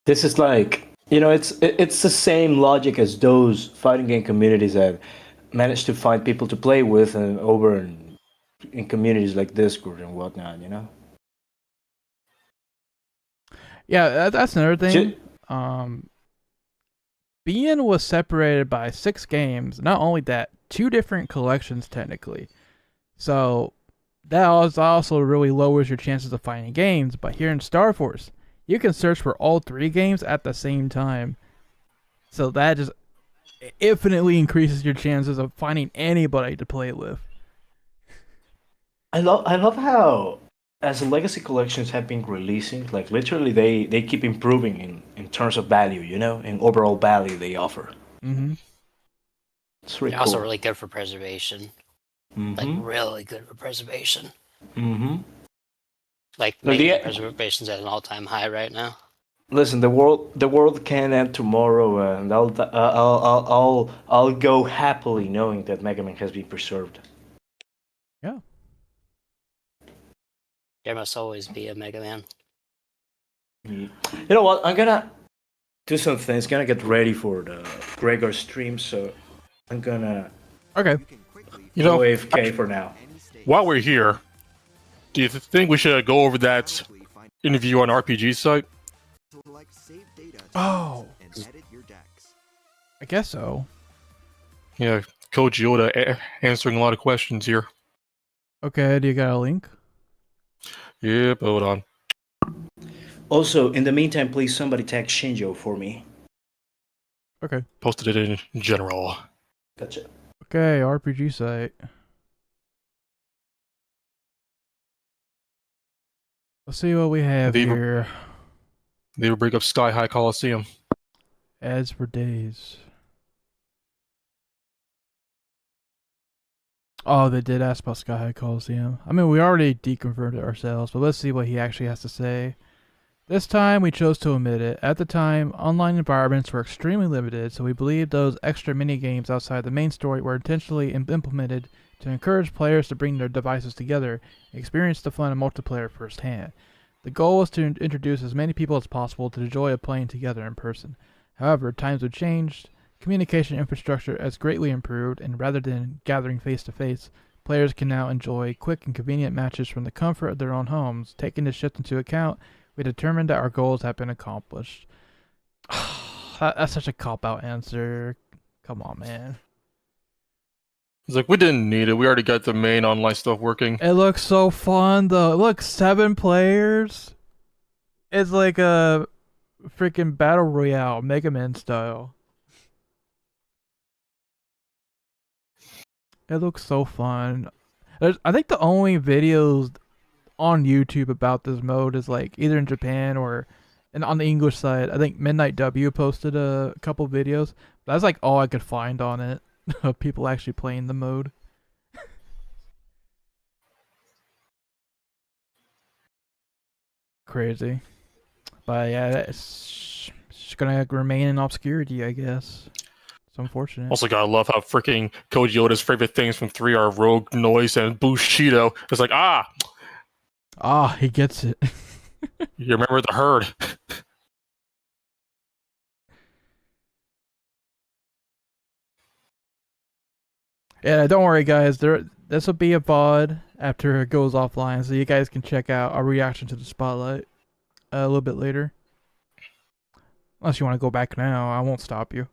This is like, you know, it's the same logic as those fighting game communities that manage to find people to play with and over in communities like Discord and whatnot, you know? Yeah, that's another thing. BN was separated by 6 games. Not only that, 2 different collections technically. So that also really lowers your chances of finding games. But here in Star Force, you can search for all 3 games at the same time. So that just infinitely increases your chances of finding anybody to play with. I love how as the legacy collections have been releasing, like literally they keep improving in terms of value, you know, in overall value they offer. Mm-hmm. It's really They're cool. also really good for preservation. Mm-hmm. Like really good for preservation. Mm-hmm. Like maybe preservation's at an all-time high right now. Listen, the world can end tomorrow, and I'll go happily knowing that Mega Man has been preserved. Yeah. There must always be a Mega Man. You know what? I'm gonna do some things. Gonna get ready for the Gregor stream, so I'm gonna You know, go AFK for now. while we're here, do you think we should go over that interview on RPG site? Oh, I guess so. Yeah, Koji Oda answering a lot of questions here. Okay, do you got a link? Yep, hold on. Also, in the meantime, please somebody tag Shinjo for me. Okay. Posted it in general. Gotcha. Okay, RPG site. Let's see what we have here. They would break up Sky High Coliseum. Ads for days. Oh, they did ask about Sky High Coliseum. I mean, we already deconfirmed it ourselves, but let's see what he actually has to say. This time, we chose to omit it. At the time, online environments were extremely limited, so we believed those extra mini-games outside the main story were intentionally implemented to encourage players to bring their devices together and experience the fun of multiplayer firsthand. The goal was to introduce as many people as possible to the joy of playing together in person. However, times have changed, communication infrastructure has greatly improved, and rather than gathering face-to-face, players can now enjoy quick and convenient matches from the comfort of their own homes. Taking this shift into account, we determined that our goals have been accomplished. That's such a cop-out answer. Come on, man. It's like, we didn't need it. We already got the main online stuff working. It looks so fun, though. Look, 7 players. It's like a freaking Battle Royale, Mega Man style. It looks so fun. I think the only videos on YouTube about this mode is like either in Japan or on the English side. I think Midnight W posted a couple videos. That's like all I could find on it of people actually playing the mode. Crazy. But yeah, it's gonna remain in obscurity, I guess. It's unfortunate. Also, gotta love how freaking Koji Oda's favorite things from 3 are Rogue, Noise, and Bushido. It's like, he gets it. You remember the herd. Yeah, don't worry, guys. This will be a VOD after it goes offline, so you guys can check out our reaction to the spotlight a little bit later. Unless you want to go back now, I won't stop you.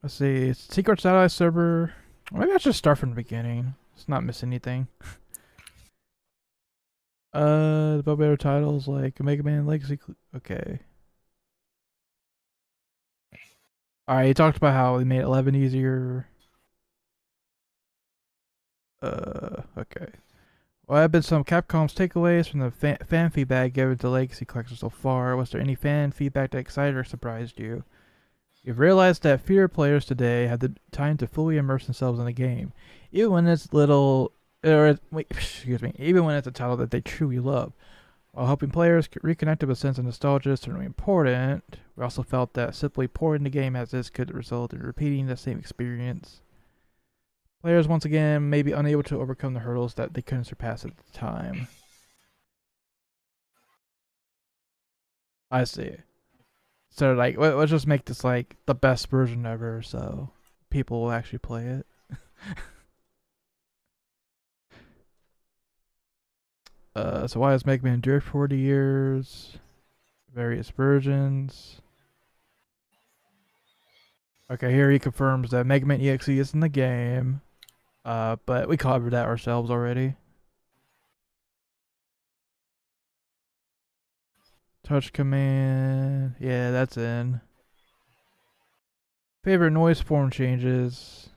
Let's see. Secret Satellite Server. Maybe I should start from the beginning. Let's not miss anything. The better titles like Mega Man Legacy. Okay. Alright, he talked about how they made 11 easier. Okay. Well, have been some Capcom's takeaways from the fan feedback given to Legacy Collection so far. Was there any fan feedback that excited or surprised you? You've realized that fewer players today have the time to fully immerse themselves in the game, even when it's even when it's a title that they truly love. While helping players reconnect with a sense of nostalgia is certainly important, we also felt that simply porting the game as is could result in repeating the same experience. Players, once again, may be unable to overcome the hurdles that they couldn't surpass at the time. I see. So, like, let's just make this, like, the best version ever, so people will actually play it. So why has Mega Man endured 40 years? Various versions. Okay, here he confirms that Mega Man EXE is in the game. But we covered that ourselves already. Touch command. Yeah, that's in. Favorite noise form changes.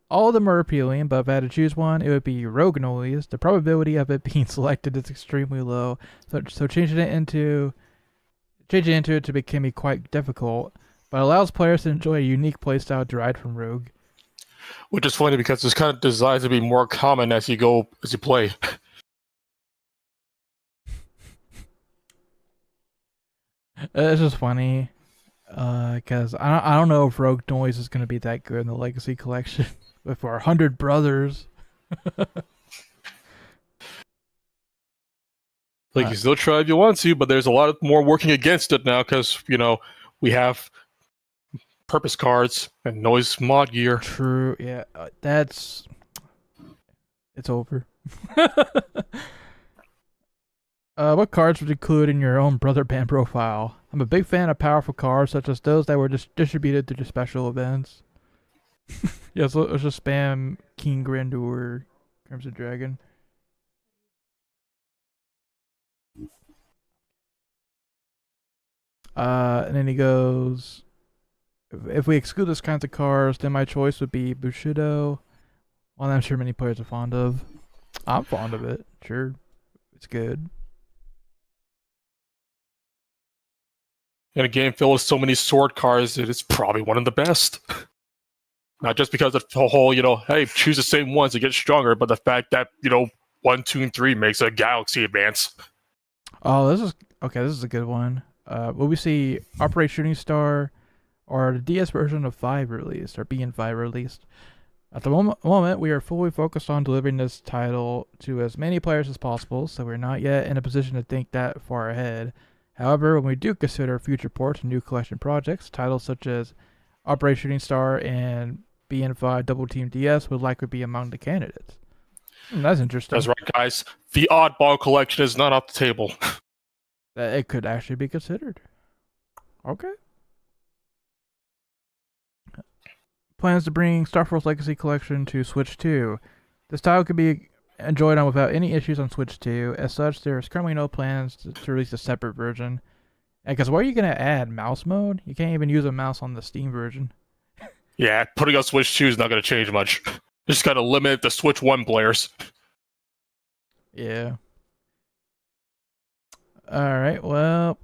All of them are appealing, but if I had to choose one, it would be rogue noise. The probability of it being selected is extremely low, so changing it into it to can be quite difficult, but allows players to enjoy a unique playstyle derived from rogue. Which is funny because it's kind of designed to be more common as you play. It's just funny, because I don't know if rogue noise is going to be that good in the Legacy Collection with our 100 brothers. Like, you still try if you want to, but there's a lot more working against it now because, we have purpose cards and noise mod gear. True, yeah, it's over. What cards would you include in your own Brother Band profile? I'm a big fan of powerful cards such as those that were distributed through the special events. Yeah, so let's just spam King Grandeur, Crimson Dragon. And then he goes, if we exclude those kinds of cards, then my choice would be Bushido. One I'm sure many players are fond of. I'm fond of it. Sure, it's good. In a game filled with so many sword cards, it is probably one of the best. Not just because of the whole, hey, choose the same ones to get stronger, but the fact that, 1, 2, and 3 makes a galaxy advance. Oh, this is a good one. Will we see Operate Shooting Star or the DS version of 5 released, or BN5 released? At the moment, we are fully focused on delivering this title to as many players as possible, so we're not yet in a position to think that far ahead. However, when we do consider future ports and new collection projects, titles such as Operation Shooting Star and BN5 Double Team DS would likely be among the candidates. That's interesting. That's right, guys. The Oddball collection is not off the table. That it could actually be considered. Okay. Plans to bring Star Force Legacy Collection to Switch 2. This title could be enjoyed on without any issues on Switch 2. As such, there is currently no plans to release a separate version. Because where are you going to add mouse mode? You can't even use a mouse on the Steam version. Yeah, putting on Switch 2 is not going to change much. Just got to limit the Switch 1 players. Yeah. Alright, well,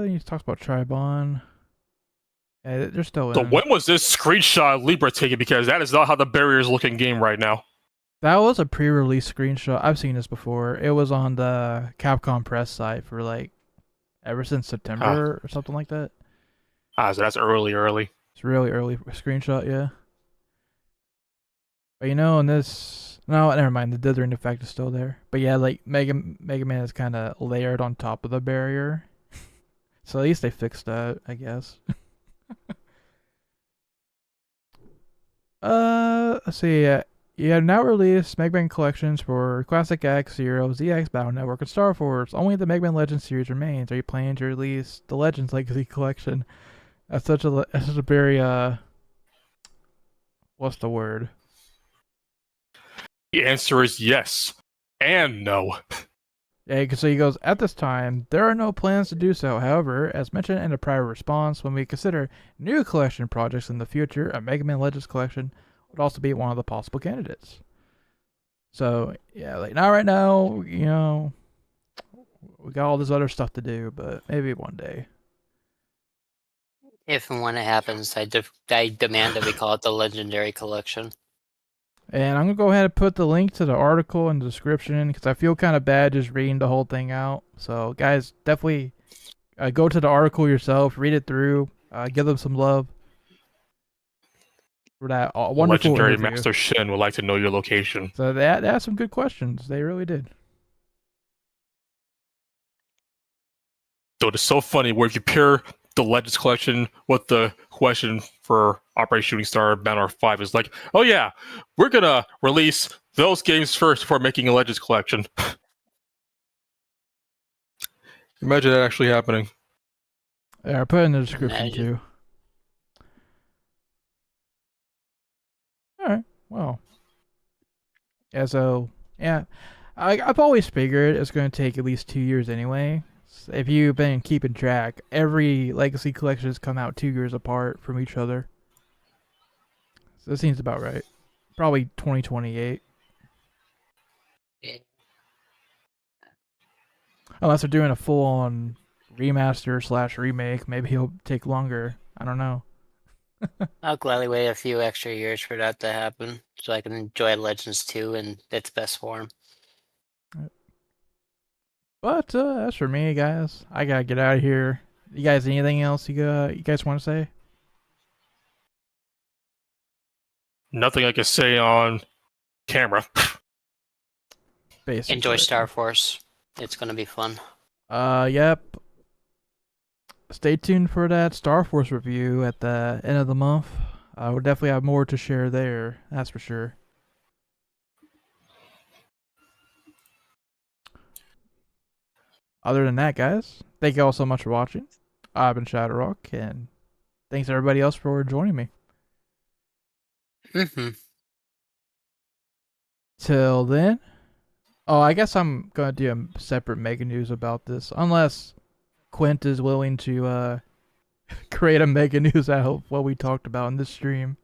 he talks about Tribon. Yeah, they're still in. So when was this screenshot Libra taken? Because that is not how the barrier is looking game right now. That was a pre-release screenshot. I've seen this before. It was on the Capcom press site for ever since September or something like that. So that's early. It's really early screenshot, yeah. But in this, no, never mind. The dithering effect is still there. But yeah, Mega Man is kind of layered on top of the barrier, so at least they fixed that, I guess. Let's see. You have now released Mega Man collections for Classic X, Zero, ZX Battle Network, and Star Force. Only the Mega Man Legends series remains. Are you planning to release the Legends Legacy collection? That's such a very what's the word? The answer is yes and no. Yeah, so he goes, at this time, there are no plans to do so. However, as mentioned in a prior response, when we consider new collection projects in the future, a Mega Man Legends collection would also be one of the possible candidates. So, yeah, not right now, we got all this other stuff to do, but maybe one day. If and when it happens, I demand that we call it the Legendary Collection. And I'm going to go ahead and put the link to the article in the description because I feel kind of bad just reading the whole thing out. So, guys, definitely go to the article yourself, read it through, give them some love for that wonderful Legendary interview. Master Shin would like to know your location. So they asked some good questions. They really did. So it's so funny where if you pair the Legends collection with the question for Operation Shooting Star Banner 5 is like, oh yeah, we're gonna release those games first before making a Legends collection. Imagine that actually happening. Yeah, I put it in the description too. Alright, well. Yeah, so, yeah. I've always figured it's going to take at least 2 years anyway. If you've been keeping track, every Legacy collection has come out 2 years apart from each other. So that seems about right. Probably 2028. Yeah. Unless they're doing a full-on remaster / remake, maybe it'll take longer. I don't know. I'll gladly wait a few extra years for that to happen, so I can enjoy Legends 2 in its best form. But that's for me, guys. I gotta get out of here. You guys, anything else you guys want to say? Nothing I can say on camera. Basically. Enjoy Star Force. It's gonna be fun. Yep. Stay tuned for that Star Force review at the end of the month. We'll definitely have more to share there. That's for sure. other than that, guys, thank you all so much for watching. I've been ShadowRock, and thanks everybody else for joining me. Till then. Oh, I guess I'm gonna do a separate mega news about this, unless Quint is willing to create a mega news out of what we talked about in this stream.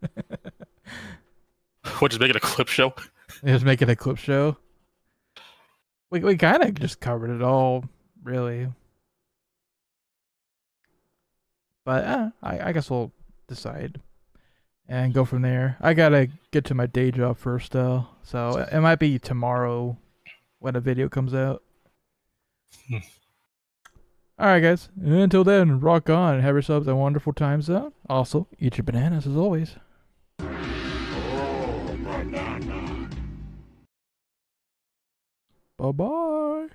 We'll just make it a clip show. Just make it a clip show. We kind of just covered it all, really. But I guess we'll decide and go from there. I gotta get to my day job first, though, so it might be tomorrow when a video comes out. Alright, guys. Until then, rock on. Have yourselves a wonderful time zone. Also, eat your bananas as always. Bye-bye.